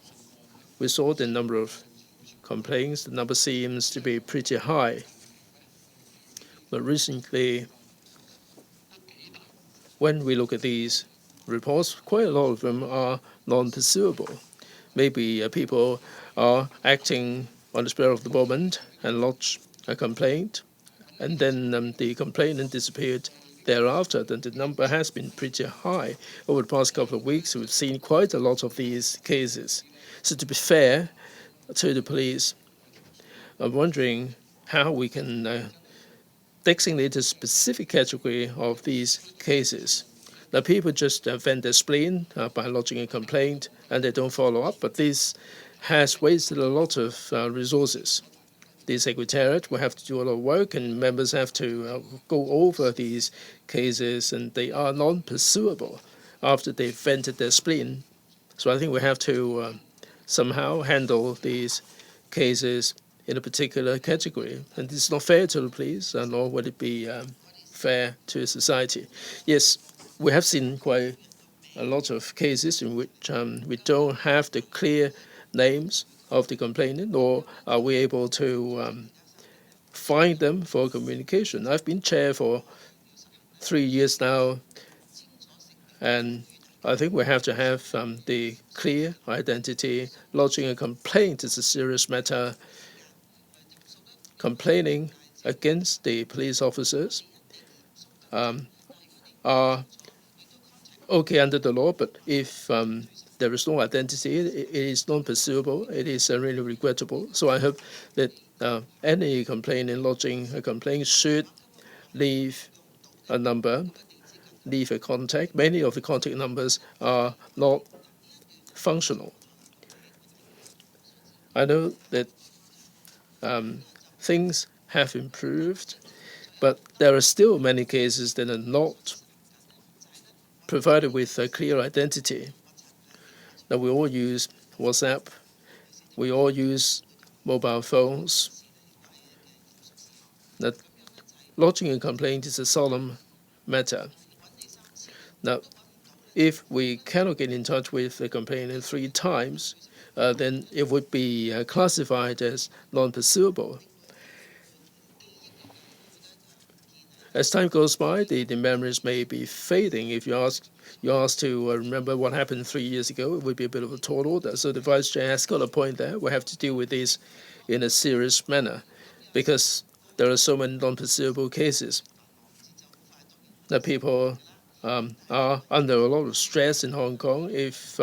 we saw the number of complaints. The number seems to be pretty high. But recently, when we look at these reports, quite a lot of them are non-pursuable. Maybe people are acting on the spur of the moment and lodge a complaint, and then the complainant disappeared thereafter. Then the number has been pretty high. Over the past couple of weeks, we've seen quite a lot of these cases. So to be fair to the police, I'm wondering how we can designate a specific category of these cases. Now, people just vent their spleen by lodging a complaint, and they don't follow up, but this has wasted a lot of resources. The Secretariat will have to do a lot of work, and members have to go over these cases, and they are non-pursuable after they've vented their spleen. So I think we have to somehow handle these cases in a particular category. And it's not fair to the police, nor would it be fair to society. Yes, we have seen quite a lot of cases in which we don't have the clear names of the complainant, nor are we able to find them for communication. I've been chair for 3 years now, and I think we have to have the clear identity. Lodging a complaint is a serious matter. Complaining against the police officers are okay under the law, but if there is no identity, it is non-pursuable. It is really regrettable. So I hope that any complainant lodging a complaint should leave a number, leave a contact. Many of the contact numbers are not functional. I know that things have improved, but there are still many cases that are not provided with a clear identity. Now, we all use WhatsApp. We all use mobile phones. Now, lodging a complaint is a solemn matter. Now, if we cannot get in touch with the complainant 3 times, then it would be classified as non-pursuable. as time goes by, the memories may be fading. If you're asked to remember what happened 3 years ago, it would be a bit of a tall order. So the Vice Chair has got a point there. We have to deal with this in a serious manner because there are so many non-pursuable cases that people are under a lot of stress in Hong Kong. If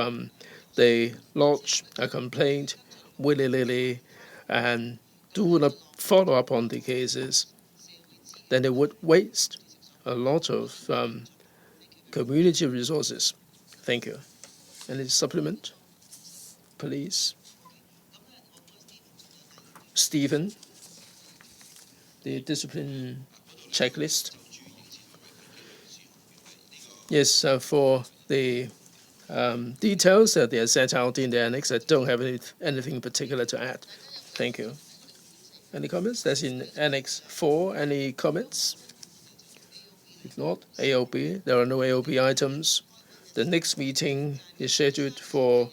they lodge a complaint willy-nilly and do not follow up on the cases, then they would waste a lot of community resources. Thank you. Any supplement, please? Stephen, the discipline checklist. Yes, for the details that they are set out in the annex, I don't have anything particular to add. Thank you. Any comments? That's in Annex 4. Any comments? If not, AOB. There are no AOB items. The next meeting is scheduled for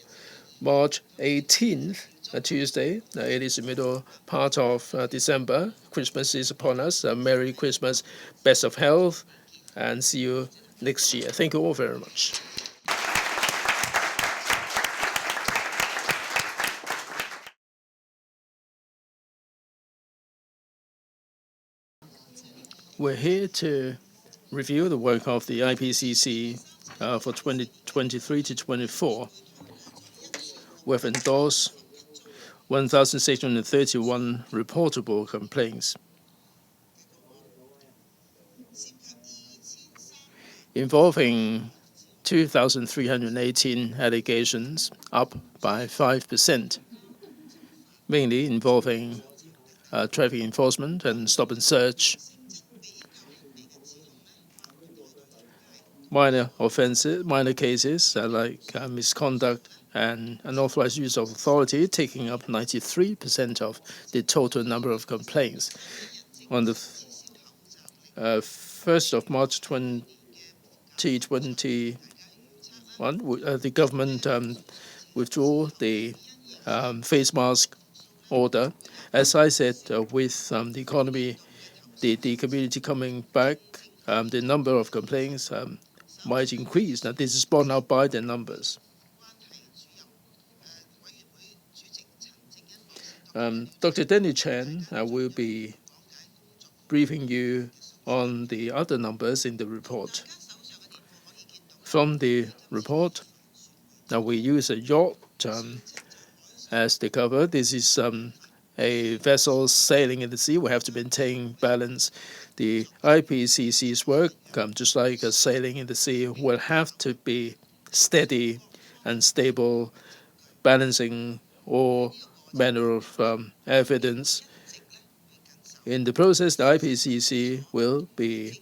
March 18th, a Tuesday. It is the middle part of December. Christmas is upon us. Merry Christmas, best of health, and see you next year. Thank you all very much. We're here to review the work of the IPCC for 2023 to 24. We've endorsed 1,631 reportable complaints, involving 2,318 allegations, up by 5%, mainly involving traffic enforcement and stop and search. Minor offences, minor cases like misconduct and unauthorized use of authority, taking up 93% of the total number of complaints. On the 1st of March 2021, the government withdrew the face mask order. As I said, with the economy, the community coming back, the number of complaints might increase. Now, this is borne out by the numbers. Dr. Daniel Chan will be briefing you on the other numbers in the report. From the report, now we use a yacht as the cover. This is a vessel sailing in the sea. We have to maintain balance. The IPCC's work, just like sailing in the sea, will have to be steady and stable, balancing all manner of evidence. In the process, the IPCC will be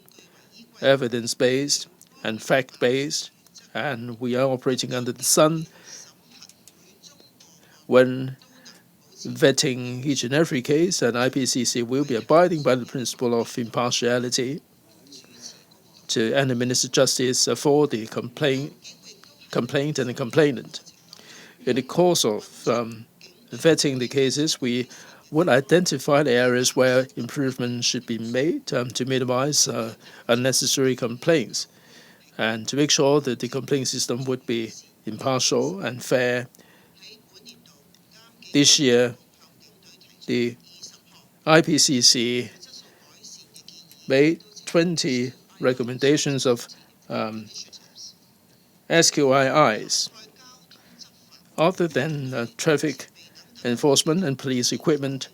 evidence-based and fact-based, and we are operating under the sun. When vetting each and every case, and IPCC will be abiding by the principle of impartiality to administer justice for the complaint and the complainant. In the course of vetting the cases, we will identify the areas where improvement should be made to minimize unnecessary complaints and to make sure that the complaint system would be impartial and fair. This year, the IPCC made 20 recommendations of SQIIs. Other than traffic enforcement and police equipment,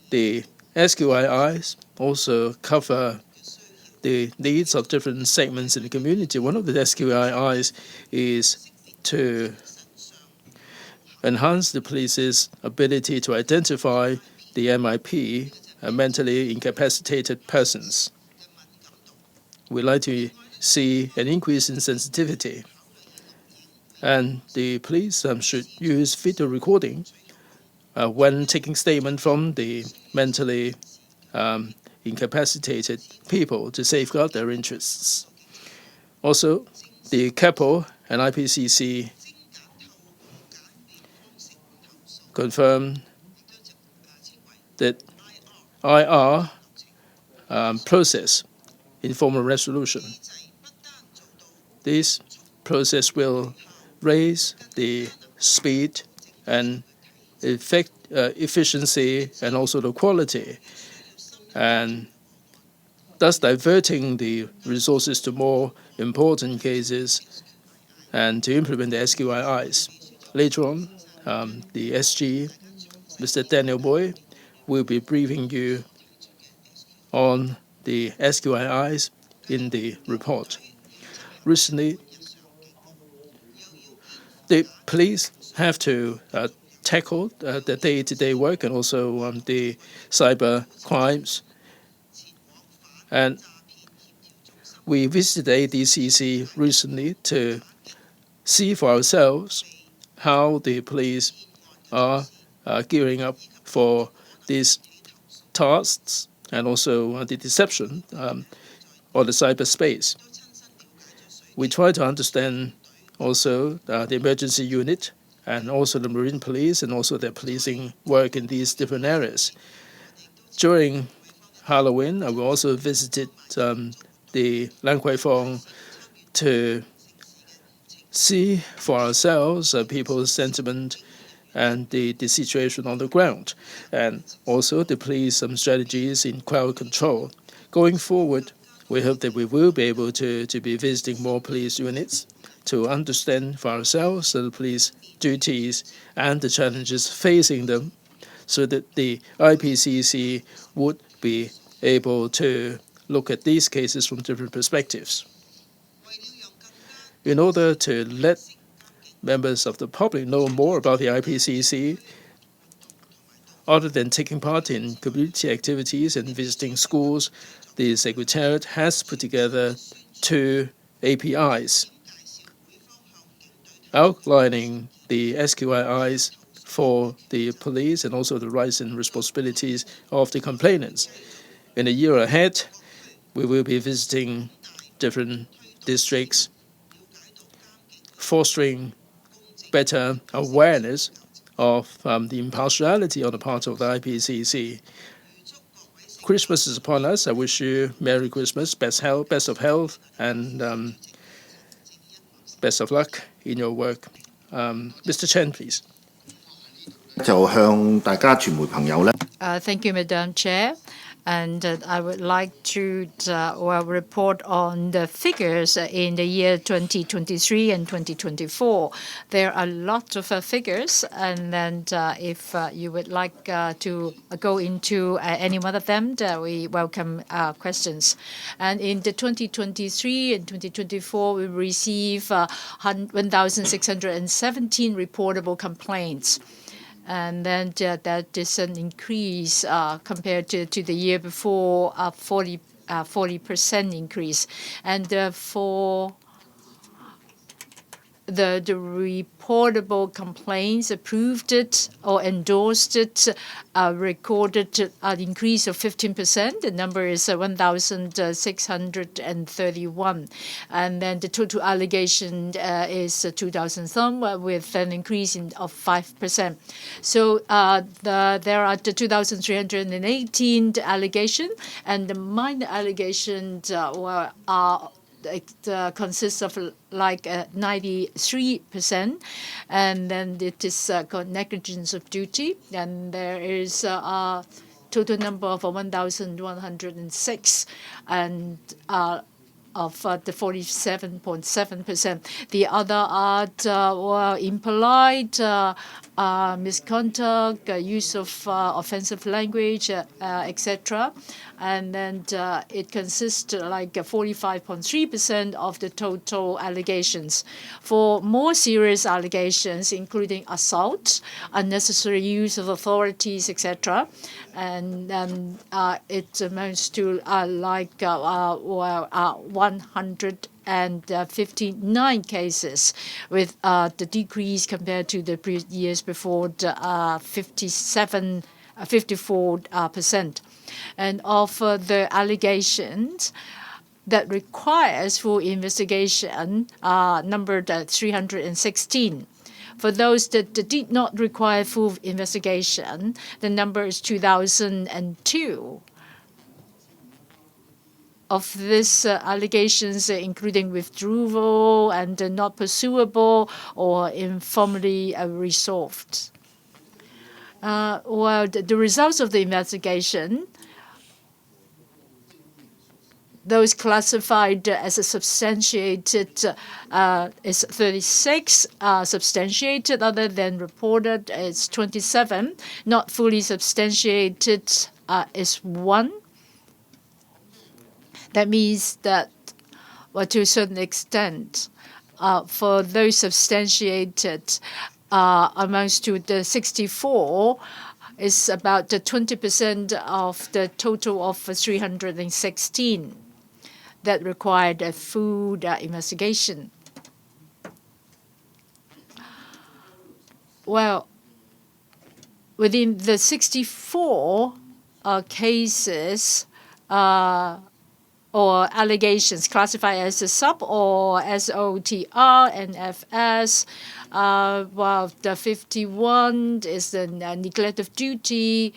the SQIIs also cover the needs of different segments in the community. One of the SQIIs is to enhance the police's ability to identify the MIP, mentally incapacitated persons. We'd like to see an increase in sensitivity. And the police should use video recording when taking statement from the mentally incapacitated people to safeguard their interests. Also, the CAPO and IPCC confirm that IR process informal resolution. This process will raise the speed and efficiency and also the quality, and thus diverting the resources to more important cases and to implement the SQIIs. Later on, the SG, Mr. Daniel Mui, will be briefing you on the SQIIs in the report. Recently, the police have to tackle the day-to-day work and also the cyber crimes. And we visited ADCC recently to see for ourselves how the police are gearing up for these tasks and also the deception on the cyberspace. We try to understand also the emergency unit and also the Marine Police and also their policing work in these different areas. During Halloween, we also visited the Lan Kwai Fong to see for ourselves people's sentiment and the situation on the ground, and also the police strategies in crowd control. Going forward, we hope that we will be able to be visiting more police units to understand for ourselves the police duties and the challenges facing them, so that the IPCC would be able to look at these cases from different perspectives. In order to let members of the public know more about the IPCC, other than taking part in community activities and visiting schools, the Secretariat has put together 2 APIs outlining the SQIIs for the police and also the rights and responsibilities of the complainants. In the year ahead, we will be visiting different districts, fostering better awareness of the impartiality on the part of the IPCC. Christmas is upon us. I wish you Merry Christmas, best of health, and best of luck in your work. Mr. Chen, please. Thank you, Madam Chair. And I would like to report on the figures in the year 2023 and 2024. There are a lot of figures, and then if you would like to go into any one of them, we welcome questions. And in the 2023 and 2024, we received 1,617 reportable complaints. And then that is an increase compared to the year before, 40% increase. And for the reportable complaints approved it or endorsed it, recorded an increase of 15%. The number is 1,631. And then the total allegation is 2,000 some, with an increase of 5%. So there are the 2,318 allegations, and the minor allegations it consists of like 93%, and then it is negligence of duty, and there is a total number of 1,106, and of the 47.7%. The other are impolite, misconduct, use of offensive language, etc. And then it consists like 45.3% of the total allegations. For more serious allegations, including assault, unnecessary use of authorities, etc., and it amounts to like 159 cases, with the decrease compared to the years before, 54%. And of the allegations that requires full investigation, numbered 316. For those that did not require full investigation, the number is 2,002. of these allegations, including withdrawal and not pursuable or informally resolved. Well, the results of the investigation, those classified as a substantiated is 36, substantiated other than reported is 27, not fully substantiated is 1. That means that, well, to a certain extent, for those substantiated amounts to the 64, is about the 20% of the total of 316 that required a full investigation. Well, within the 64 cases or allegations classified as a sub or SOTR, NFS, while the 51 is the neglect of duty,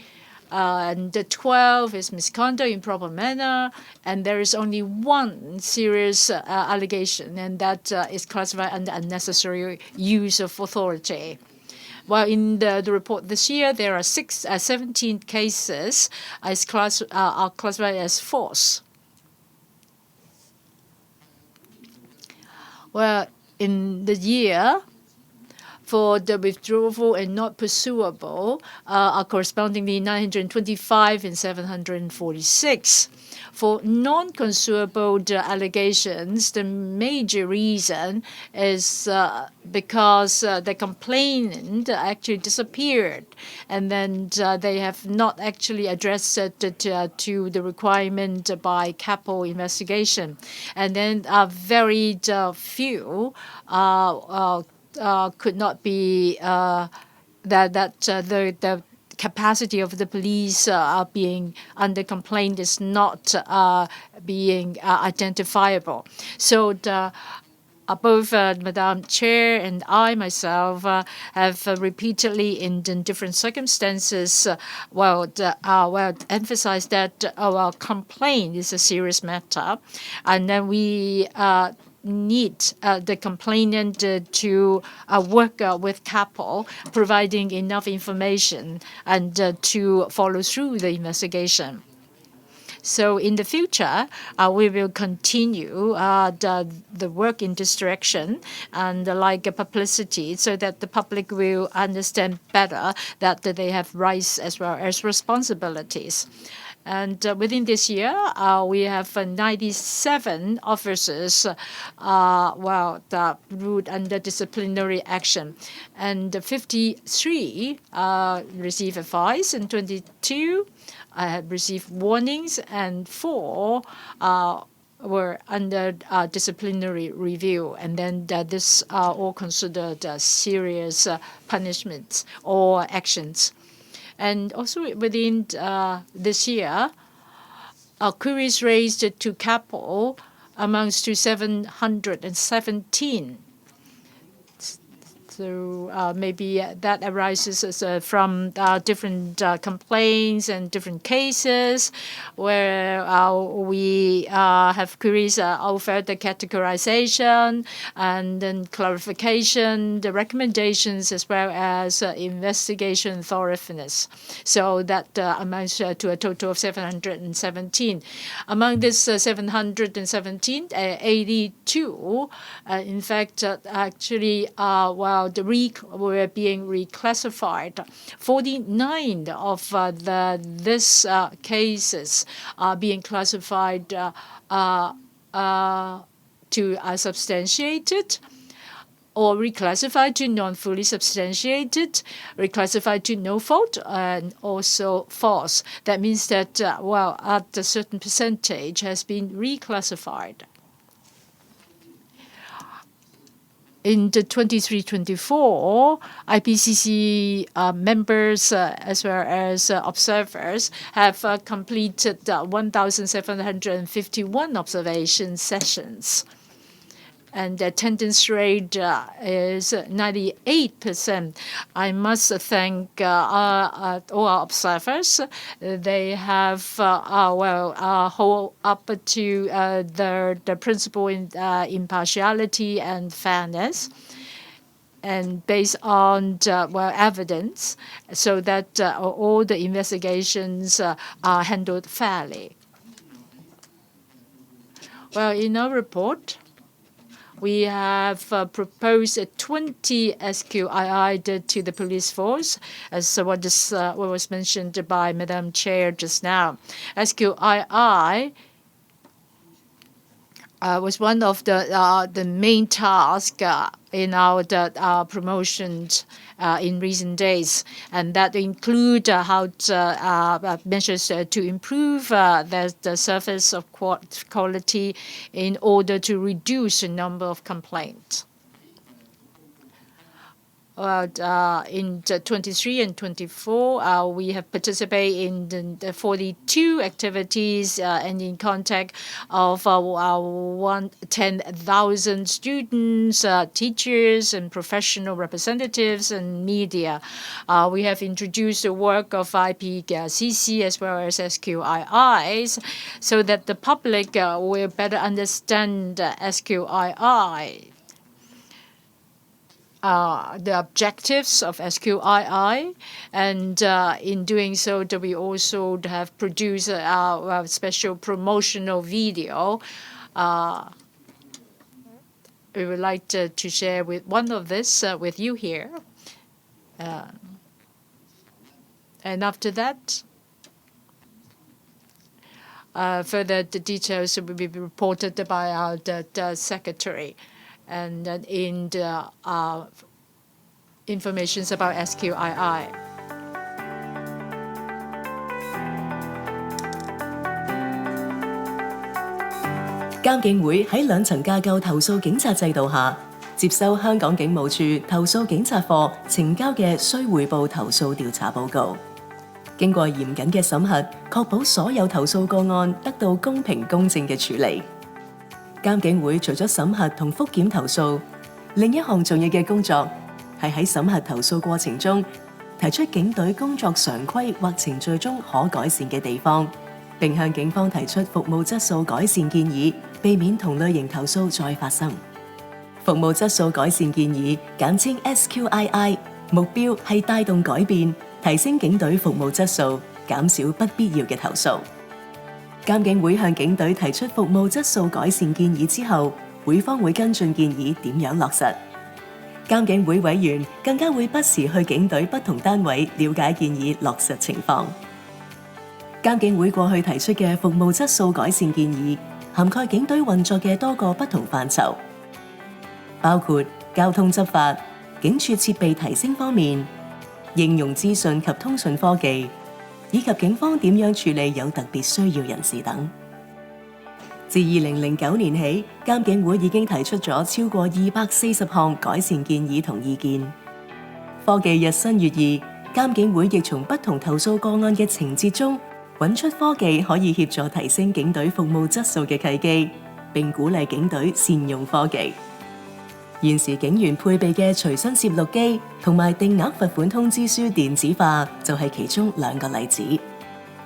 and the 12 is misconduct, improper manner, and there is only one serious allegation, and that is classified under unnecessary use of authority. Well, in the report this year, there are 17 cases are classified as false. Well, in the year, for the withdrawal and not pursuable are correspondingly 925 and 746. For non-pursuable allegations, the major reason is because the complainant actually disappeared, and then they have not actually addressed it to the requirement by CAPO investigation. And then very few could not be the capacity of the police being under complaint is not being identifiable. So both Madam Chair and I myself have repeatedly in different circumstances emphasized that our complaint is a serious matter, and then we need the complainant to work with CAPO, providing enough information and to follow through the investigation. So in the future, we will continue the work in this direction and like publicity, so that the public will understand better that they have rights as well as responsibilities. And within this year, we have 97 officers that ruled under disciplinary action, and 53 received advice, and 22 have received warnings, and 4 were under disciplinary review. And then this are all considered serious punishments or actions. And also within this year, queries raised to CAPO amounts to 717. So maybe that arises from different complaints and different cases where we have queries over the categorization and then clarification, the recommendations, as well as investigation thoroughness. So that amounts to a total of 717. Among this 717, 82, in fact, actually, were being reclassified. 49 of this cases are being classified to substantiated, or reclassified to non-fully substantiated, reclassified to no fault, and also false. That means that, at a certain percentage has been reclassified. In the 23-24, IPCC members as well as observers have completed 1,751 observation sessions. and the attendance rate is 98%. I must thank all our observers. They have hold up to the principle in impartiality and fairness, and based on evidence, so that all the investigations are handled fairly. Well, in our report, we have proposed 20 SQII to the police force, as what was mentioned by Madam Chair just now. SQII was one of the main tasks in our promotions in recent days, and that include measures to improve the service of quality in order to reduce the number of complaints. In 23 and 24, we have participated in the 42 activities and in contact of 10,000 students, teachers, and professional representatives and media. We have introduced the work of IPCC as well as SQIIs so that the public will better understand SQII. The objectives of SQII, and in doing so, we also have produced a special promotional video. We would like to share with one of this with you here. And after that, further the details will be reported by our the secretary. And in the information about SQII. 監警會喺兩層架構投訴警察制度下，接收香港警務處投訴警察課呈交嘅須匯報投訴調查報告，經過嚴謹嘅審核，確保所有投訴個案得到公平公正嘅處理。監警會除咗審核同覆檢投訴，另一項重要嘅工作係喺審核投訴過程中提出警隊工作常規或程序中可改善嘅地方，並向警方提出服務質素改善建議，避免同類型投訴再發生。服務質素改善建議簡稱 SQII， 目標係帶動改變，提升警隊服務質素，減少不必要嘅投訴。監警會向警隊提出服務質素改善建議之後，會方會跟進建議點樣落實。監警會委員更加會不時去警隊不同單位了解建議落實情況。監警會過去提出嘅服務質素改善建議，涵蓋警隊運作嘅多個不同範疇，包括交通執法、警署設備提升方面、應用資訊及通訊科技，以及警方點樣處理有特別需要人士等。自2009年起，監警會已經提出咗超過240項改善建議同意見。科技日新月異，監警會亦從不同投訴個案嘅情節中揾出科技可以協助提升警隊服務質素嘅契機，並鼓勵警隊善用科技。現時警員配備嘅隨身攝錄機同埋定額罰款通知書電子化就係其中兩個例子。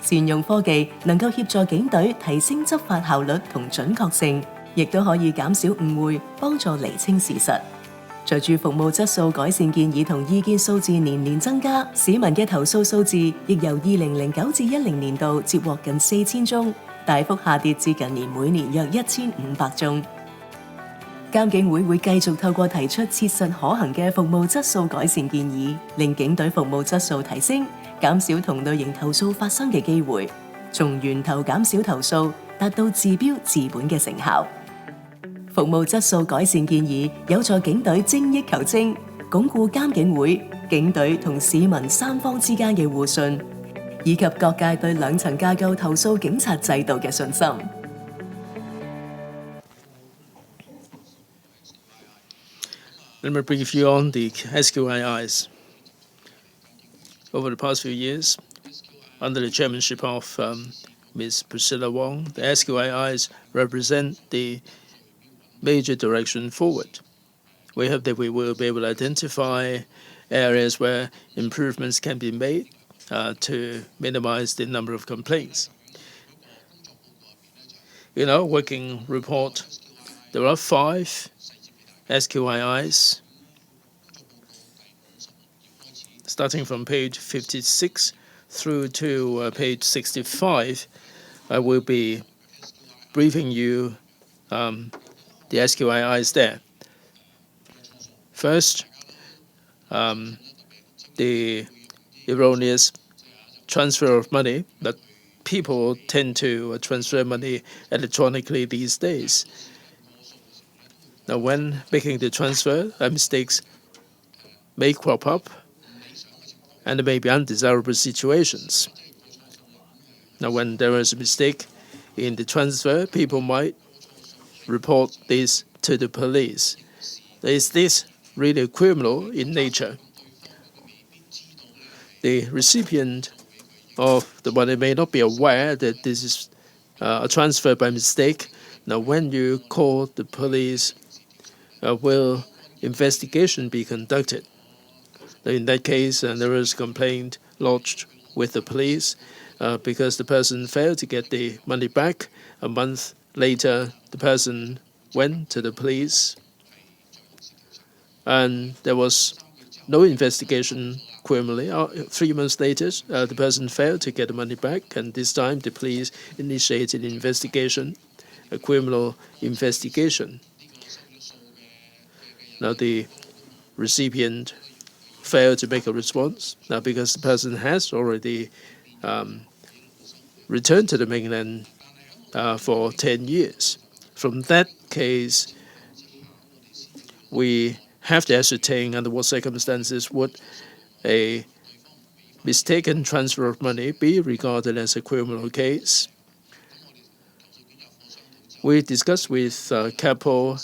善用科技能夠協助警隊提升執法效率同準確性，亦都可以減少誤會，幫助釐清事實。隨住服務質素改善建議同意見數字年年增加，市民嘅投訴數字亦由2009至10年度接獲近4000宗，大幅下跌至近年每年約1500宗。監警會會繼續透過提出切實可行嘅服務質素改善建議，令警隊服務質素提升，減少同類型投訴發生嘅機會，從源頭減少投訴，達到治標治本嘅成效。服務質素改善建議有助警隊精益求精，鞏固監警會、警隊同市民三方之間嘅互信，以及各界對兩層架構投訴警察制度嘅信心。Let me brief you on the SQIIs. Over the past few years, under the chairmanship of Ms. Priscilla Wong, the SQIIs represent the major direction forward. We hope that we will be able to identify areas where improvements can be made to minimize the number of complaints. In our working report, there are 5 SQIIs, starting from page 56 through to page 65. I will be briefing you the SQIIs there. First, the erroneous transfer of money, that people tend to transfer money electronically these days. Now, when making the transfer, mistakes may crop up, and there may be undesirable situations. Now, when there is a mistake in the transfer, people might report this to the police. Is this really criminal in nature? The recipient of the money may not be aware that this is a transfer by mistake. Now, when you call the police, will investigation be conducted? Now, in that case, there is a complaint lodged with the police because the person failed to get the money back. A month later, the person went to the police, and there was no investigation criminally. 3 months later, the person failed to get the money back, and this time the police initiated an investigation, a criminal investigation. Now, the recipient failed to make a response, now because the person has already returned to the mainland for 10 years. From that case, we have to ascertain under what circumstances would a mistaken transfer of money be regarded as a criminal case. We discussed with CAPO,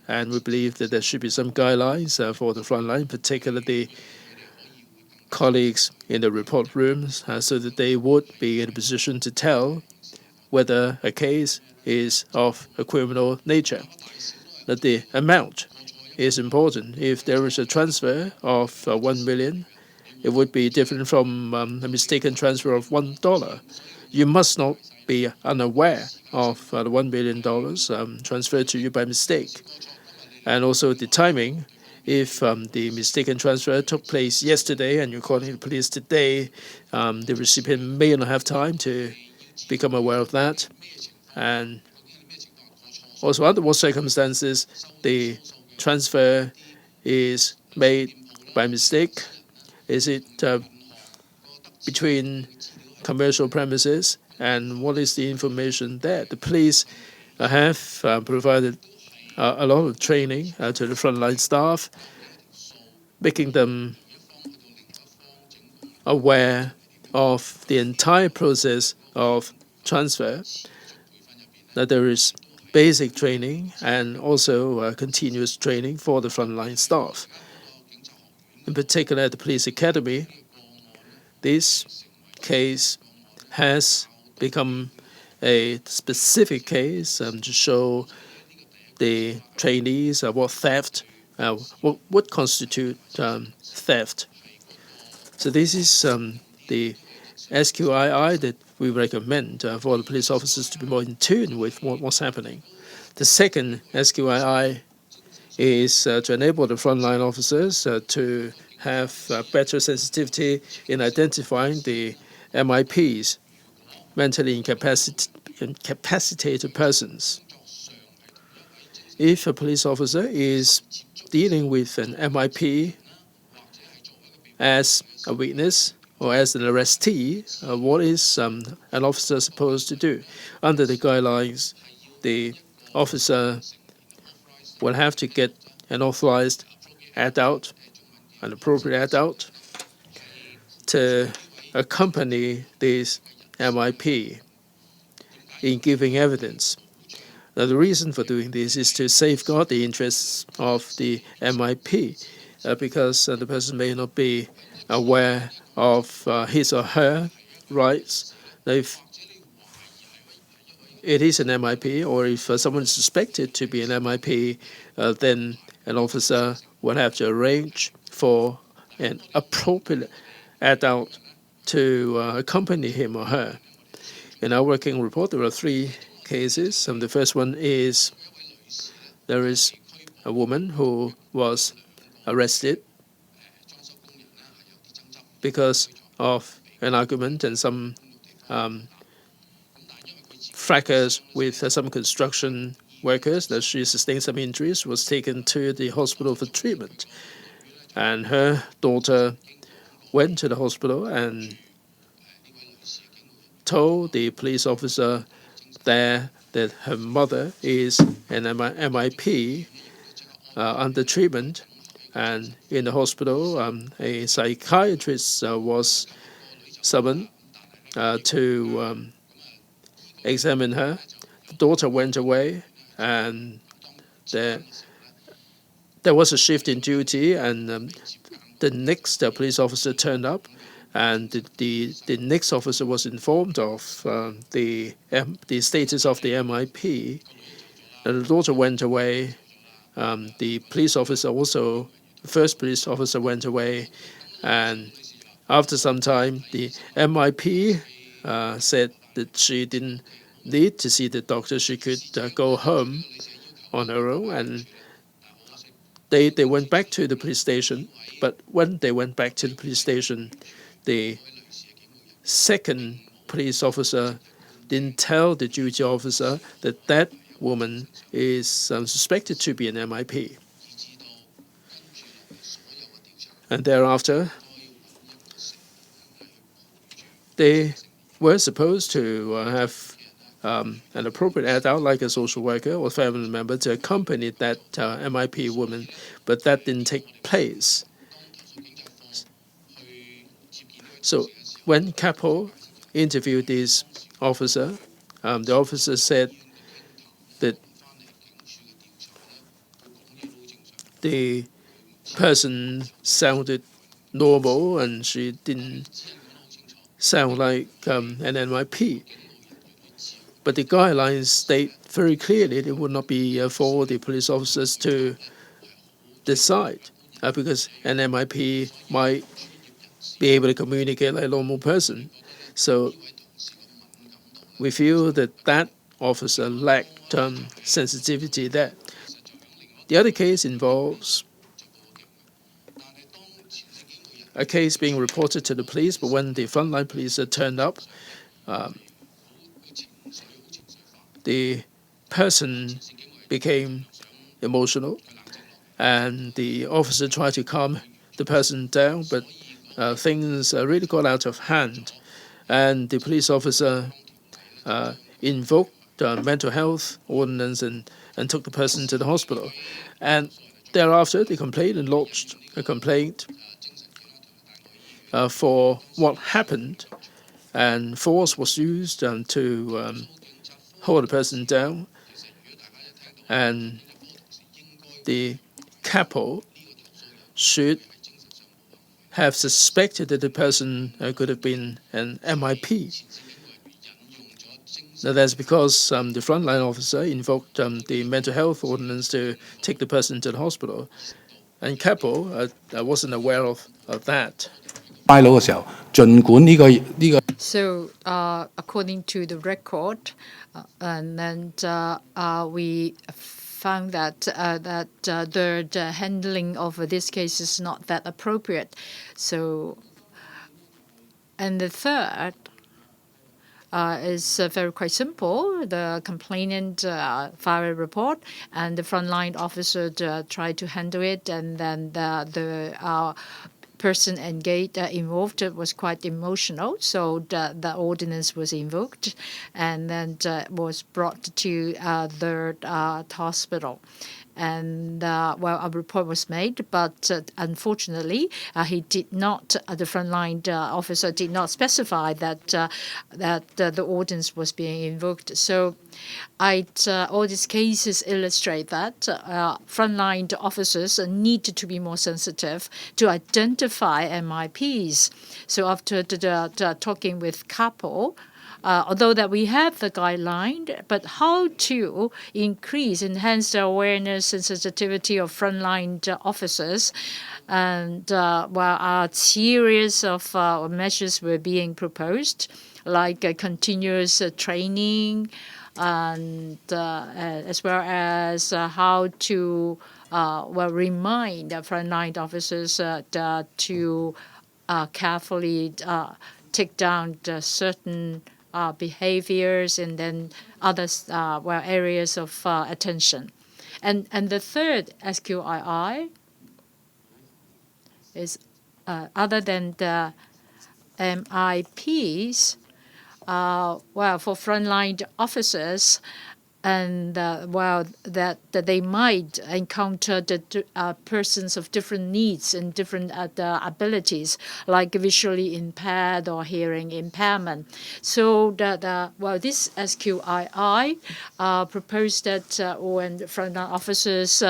and we believe that there should be some guidelines for the front line, particularly colleagues in the report rooms, so that they would be in a position to tell whether a case is of a criminal nature. That the amount is important. If there is a transfer of 1 million, it would be different from a mistaken transfer of $1. You must not be unaware of the $1 million transferred to you by mistake. And also the timing. If the mistaken transfer took place yesterday and you're calling the police today, the recipient may not have time to become aware of that. And also, under what circumstances the transfer is made by mistake? Is it between commercial premises, and what is the information there? The police have provided a lot of training to the frontline staff, making them aware of the entire process of transfer. That there is basic training and also continuous training for the frontline staff. In particular, at the police academy, this case has become a specific case to show the trainees what theft, what constitute theft. So this is the SQII that we recommend for the police officers to be more in tune with what's happening. The second SQII is to enable the frontline officers to have better sensitivity in identifying the MIPs, mentally incapacitated persons. If a police officer is dealing with an MIP as a witness or as an arrestee, what is an officer supposed to do? Under the guidelines, the officer will have to get an authorized adult, an appropriate adult, to accompany this MIP in giving evidence. Now, the reason for doing this is to safeguard the interests of the MIP because the person may not be aware of his or her rights. Now, if it is an MIP, or if someone is suspected to be an MIP, then an officer will have to arrange for an appropriate adult to accompany him or her. In our working report, there are 3 cases. The first one is there is a woman who was arrested because of an argument and some fracas with some construction workers, that she sustained some injuries, was taken to the hospital for treatment. And her daughter went to the hospital and told the police officer there that her mother is an MIP under treatment. And in the hospital, a psychiatrist was summoned to examine her. The daughter went away, and there was a shift in duty, and the next police officer turned up, and the next officer was informed of the status of the MIP. And the daughter went away. The police officer also, the first police officer, went away, and after some time, the MIP said that she didn't need to see the doctor. She could go home on her own, and they went back to the police station. But when they went back to the police station, the second police officer didn't tell the duty officer that that woman is suspected to be an MIP. And thereafter, they were supposed to have an appropriate adult, like a social worker or family member, to accompany that MIP woman, but that didn't take place. So when CAPO interviewed this officer, the officer said that the person sounded normal and she didn't sound like an MIP. But the guidelines state very clearly it would not be for the police officers to decide, because an MIP might be able to communicate like a normal person. So we feel that that officer lacked sensitivity there. The other case involves a case being reported to the police, but when the frontline police turned up, the person became emotional, and the officer tried to calm the person down, but things really got out of hand, and the police officer invoked mental health ordinance and took the person to the hospital. And thereafter, the complainant lodged a complaint for what happened, and force was used to hold the person down. And the CAPO should have suspected that the person could have been an MIP. Now, that's because the frontline officer invoked the mental health ordinance to take the person to the hospital, and CAPO wasn't aware of that. So, according to the record, and then we found that the handling of this case is not that appropriate. So, and the third is quite simple. The complainant filed a report, and the frontline officer tried to handle it, and then the person involved was quite emotional, so the ordinance was invoked, and then was brought to the hospital. And a report was made, but unfortunately, he did not. The frontline officer did not specify that the ordinance was being invoked. So, all these cases illustrate that frontline officers need to be more sensitive to identify MIPs. So, after talking with CAPO, although that we have the guideline, but how to enhance the awareness and sensitivity of frontline officers. And while a series of measures were being proposed, like continuous training, and as well as how to remind frontline officers to carefully take down certain behaviors and then other areas of attention. And the third SQII is other than the MIPs, for frontline officers, and that they might encounter the persons of different needs and different abilities, like visually impaired or hearing impairment. So this SQII proposed that when frontline officers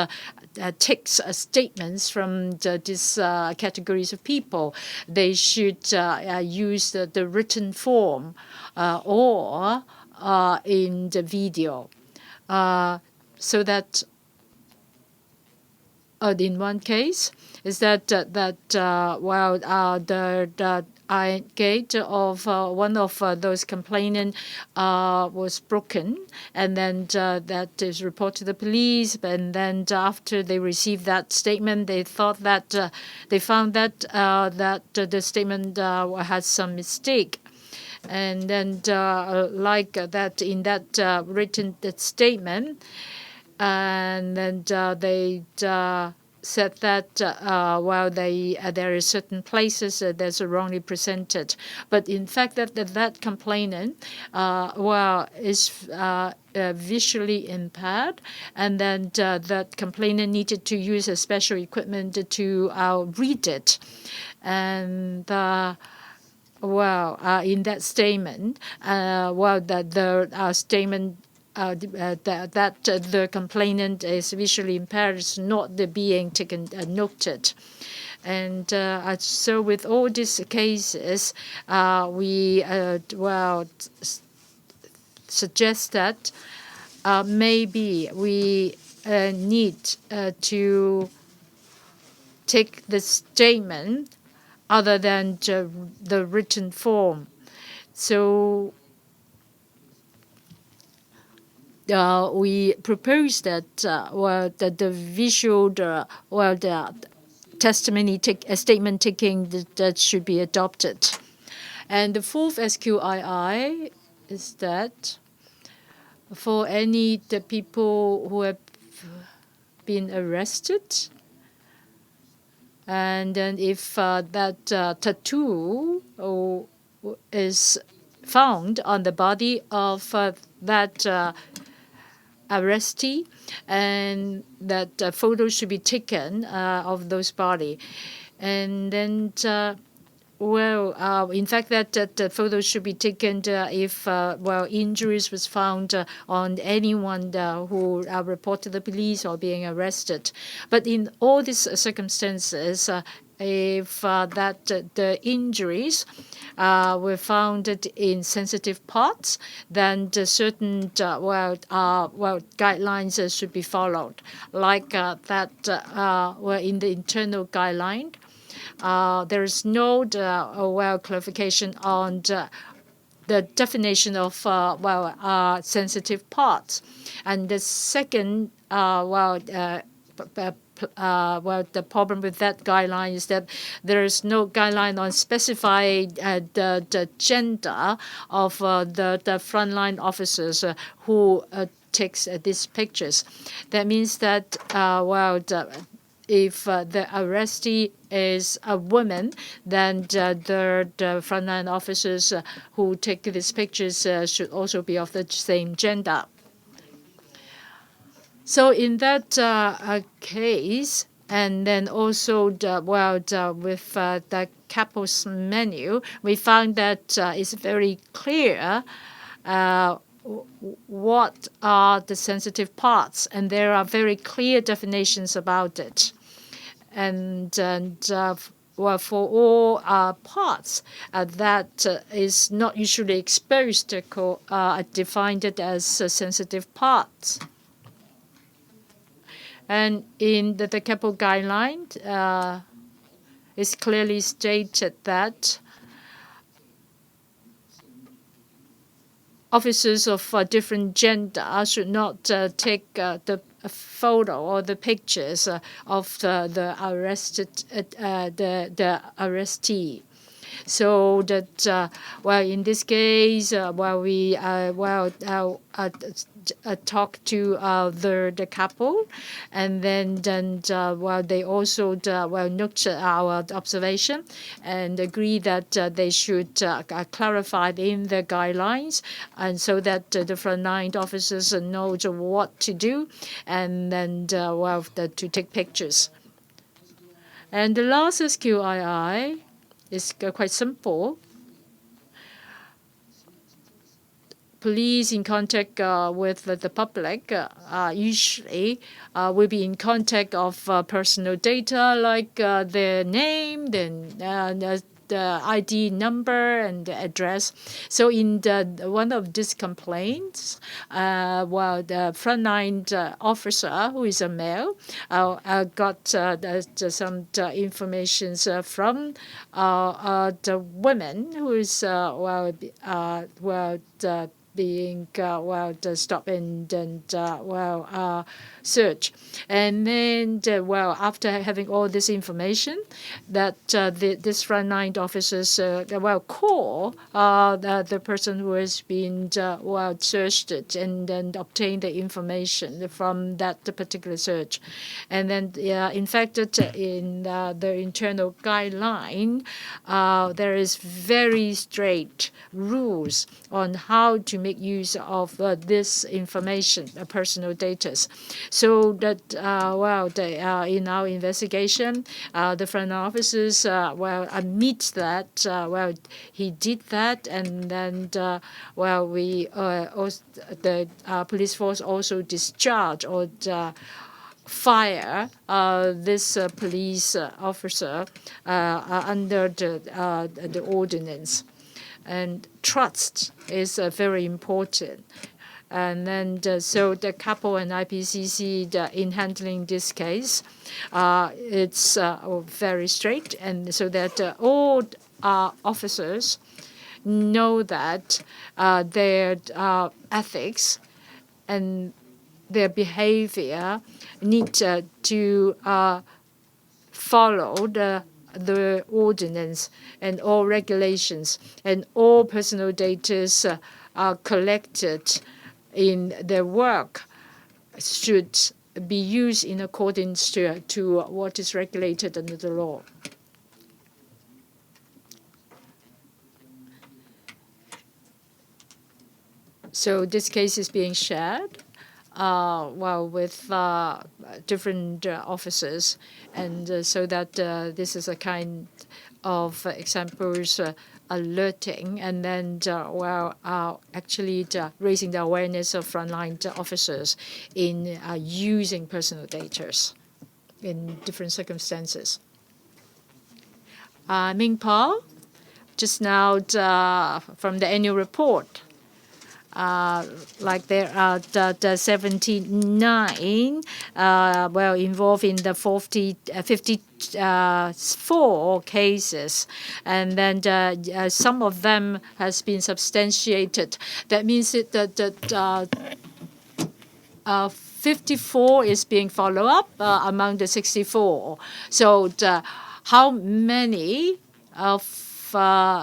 takes statements from these categories of people, they should use the written form or in the video, so that in one case is that the eye gate of one of those complainant was broken, and then that is reported to the police. And then after they received that statement, they thought that they found that the statement had some mistake. And then like that in that written statement, and then they said that there are certain places that's wrongly presented, but in fact that complainant is visually impaired, and then that complainant needed to use a special equipment to read it, and in that statement, the statement that the complainant is visually impaired is not being taken noted. And so with all these cases, we suggest that maybe we need to take the statement other than the written form. So we propose that that the visual, the testimony statement taking that should be adopted. And the fourth SQII is that for any the people who have been arrested, and then if that tattoo is found on the body of that arrestee, and that photos should be taken of those body, and then in fact that the photos should be taken if injuries was found on anyone who reported to the police or being arrested. But in all these circumstances, if the injuries were found in sensitive parts, then the certain guidelines should be followed, like that in the internal guideline. There is no clarification on the definition of sensitive parts, and the second the problem with that guideline is that there is no guideline on specifying the gender of the frontline officers who takes these pictures. That means that if the arrestee is a woman, then the frontline officers who take these pictures should also be of the same gender. So in that case, and then also with the CAPO's menu, we found that it's very clear what are the sensitive parts, and there are very clear definitions about it. And well, for all parts that is not usually exposed, defined it as sensitive parts. And in the CAPO guideline, it's clearly stated that officers of different gender should not take the photo or the pictures of the arrestee. So that well, in this case, we talk to the couple, and then well, they also note our observation and agree that they should clarify in the guidelines, and so that the frontline officers know what to do, and then well, to take pictures. And the last SQII is quite simple. Police in contact with the public usually will be in contact of personal data like their name, then the ID number and the address. So in one of these complaints, well, the frontline officer, who is a male, got some information from the woman who is being stop and search, and then well, after having all this information, that this frontline officers call the person who has been searched and then obtain the information from that particular search, and then in fact in the internal guideline there is very strict rules on how to make use of this information, personal data. So that in our investigation, the front officers admit that he did that, and then we the police force also discharge or fire this police officer under the ordinance. And trust is very important. And then so the CAPO and IPCC in handling this case, it's very strict, and so that all officers know that their ethics and their behavior need to follow the ordinance and all regulations, and all personal data are collected in their work should be used in accordance to what is regulated under the law. So this case is being shared with different officers, and so that this is a kind of examples alerting, and then actually raising the awareness of frontline officers in using personal data in different circumstances. Ming Pa, just now from the annual report. Like there are the 79 involved in the 54 cases, and then some of them has been substantiated. That means that 54 is being followed up among the 64. So how many of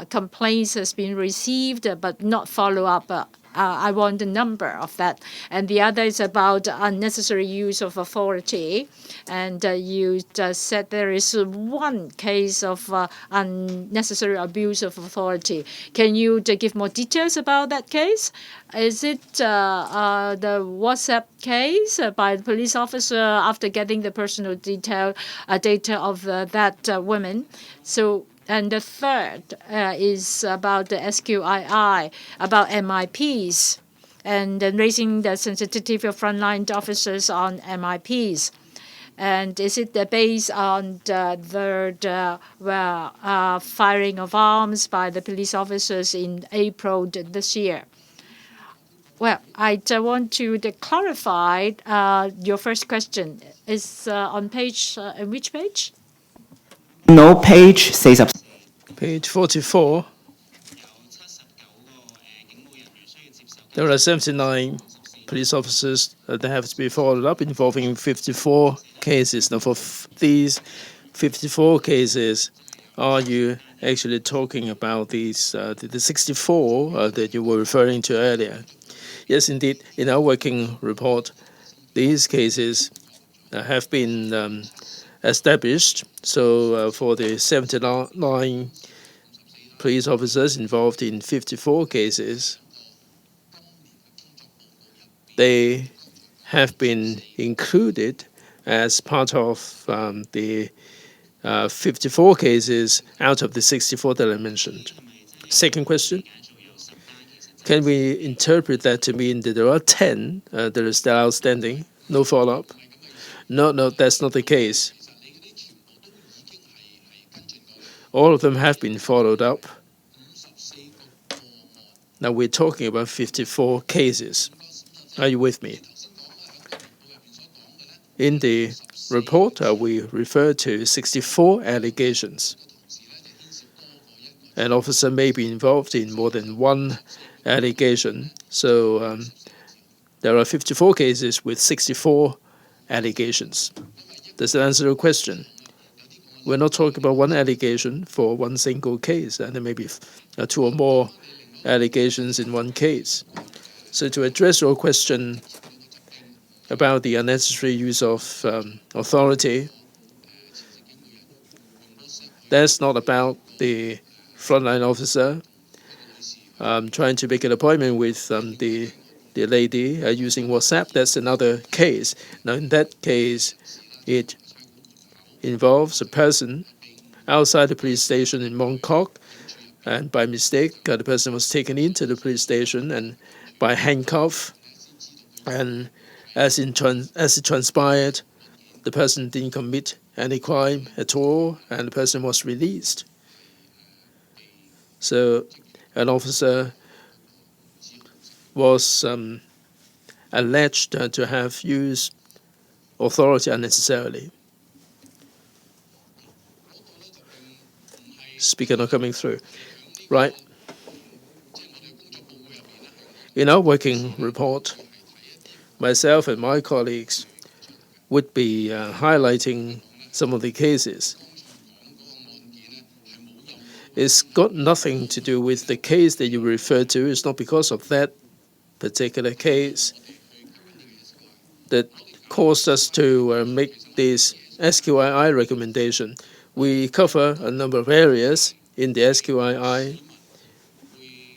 complaints has been received but not followed up? I want the number of that. And the other is about unnecessary use of authority. And you just said there is one case of unnecessary abuse of authority. Can you give more details about that case? Is it the WhatsApp case by the police officer after getting the personal data of that woman? So. And the third is about the SQII, about MIPs, and then raising the sensitivity of frontline officers on MIPs. And is it based on the firing of arms by the police officers in April this year? Well, I want to clarify your first question. Is on page, which page? No, page 40. Page 44. There are 79 police officers that have to be followed up involving 54 cases. Now, for these 54 cases, are you actually talking about these the 64 that you were referring to earlier? Yes, indeed. In our working report, these cases have been established. So for the 79 police officers involved in 54 cases, they have been included as part of the 54 cases out of the 64 that I mentioned. Second question. Can we interpret that to mean that there are 10 that are still outstanding, no follow-up? No, that's not the case. All of them have been followed up. Now we're talking about 54 cases. Are you with me? In the report, we refer to 64 allegations. An officer may be involved in more than one allegation. So there are 54 cases with 64 allegations. Does that answer your question? We're not talking about one allegation for one single case, and there may be 2 or more allegations in one case. So to address your question about the unnecessary use of authority, that's not about the frontline officer trying to make an appointment with the lady using WhatsApp. That's another case. Now, in that case, it involves a person outside the police station in Mongkok, and by mistake, the person was taken into the police station and by handcuff, and as it transpired, the person didn't commit any crime at all, and the person was released. So an officer was alleged to have used authority unnecessarily. Speaker not coming through. Right. In our working report, myself and my colleagues would be highlighting some of the cases. It's got nothing to do with the case that you refer to. It's not because of that particular case that caused us to make this SQII recommendation. We cover a number of areas in the SQII.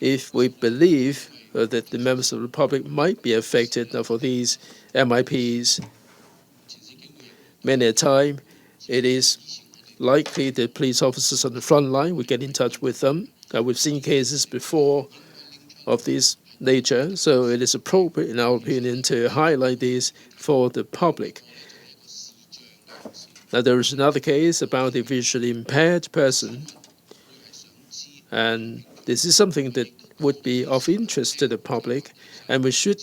If we believe that the members of the public might be affected for these MIPs, many a time it is likely that police officers on the front line will get in touch with them. We've seen cases before of this nature, so it is appropriate, in our opinion, to highlight this for the public. Now, there is another case about a visually impaired person, and this is something that would be of interest to the public, and we should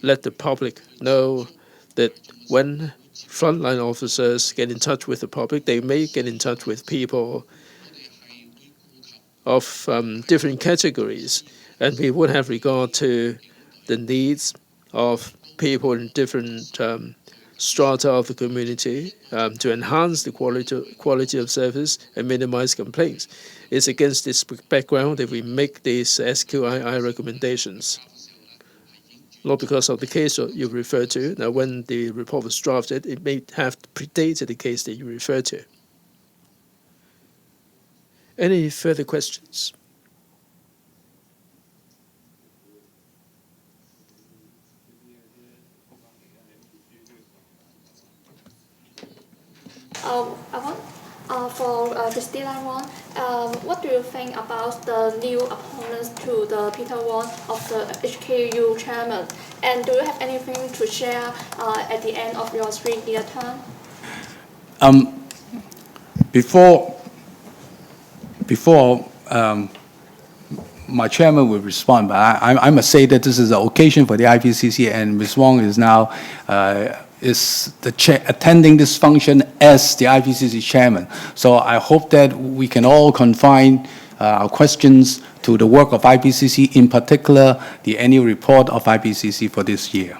let the public know that when frontline officers get in touch with the public, they may get in touch with people of different categories, and we would have regard to the needs of people in different strata of the community to enhance the quality of service and minimize complaints. It's against this background that we make these SQII recommendations. Not because of the case you refer to. Now, when the report was drafted, it may have predated the case that you refer to. Any further questions? For Priscilla Wong, what do you think about the new appointments to the Peter Wong of the HKU chairman? And do you have anything to share at the end of your 3-year term? Before my chairman will respond, but I must say that this is an occasion for the IPCC, and Ms. Wong is now attending this function as the IPCC chairman. So I hope that we can all confine our questions to the work of IPCC, in particular the annual report of IPCC for this year.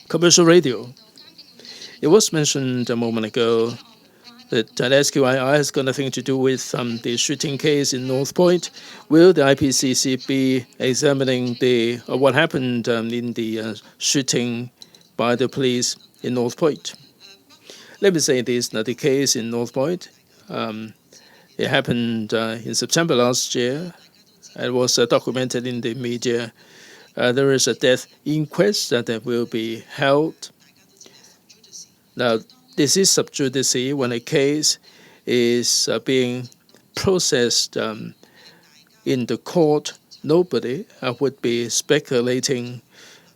Commercial radio. It was mentioned a moment ago that the SQII has got nothing to do with the shooting case in North Point. Will the IPCC be examining what happened in the shooting by the police in North Point? Let me say this: now the case in North Point, it happened in September last year. It was documented in the media. There is a death inquest that will be held. Now, this is sub judice when a case is being processed in the court. Nobody would be speculating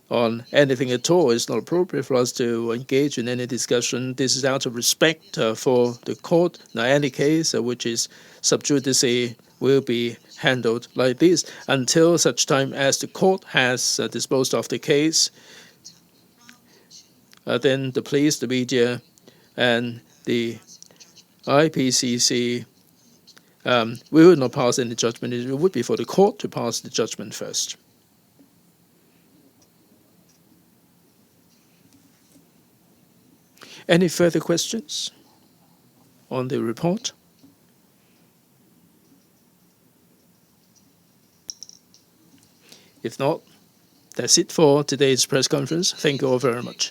on anything at all. It's not appropriate for us to engage in any discussion. This is out of respect for the court. Now, any case which is sub judice will be handled like this until such time as the court has disposed of the case. Then the police, the media, and the IPCC will not pass any judgment. It would be for the court to pass the judgment first. Any further questions on the report? If not, that's it for today's press conference. Thank you all very much.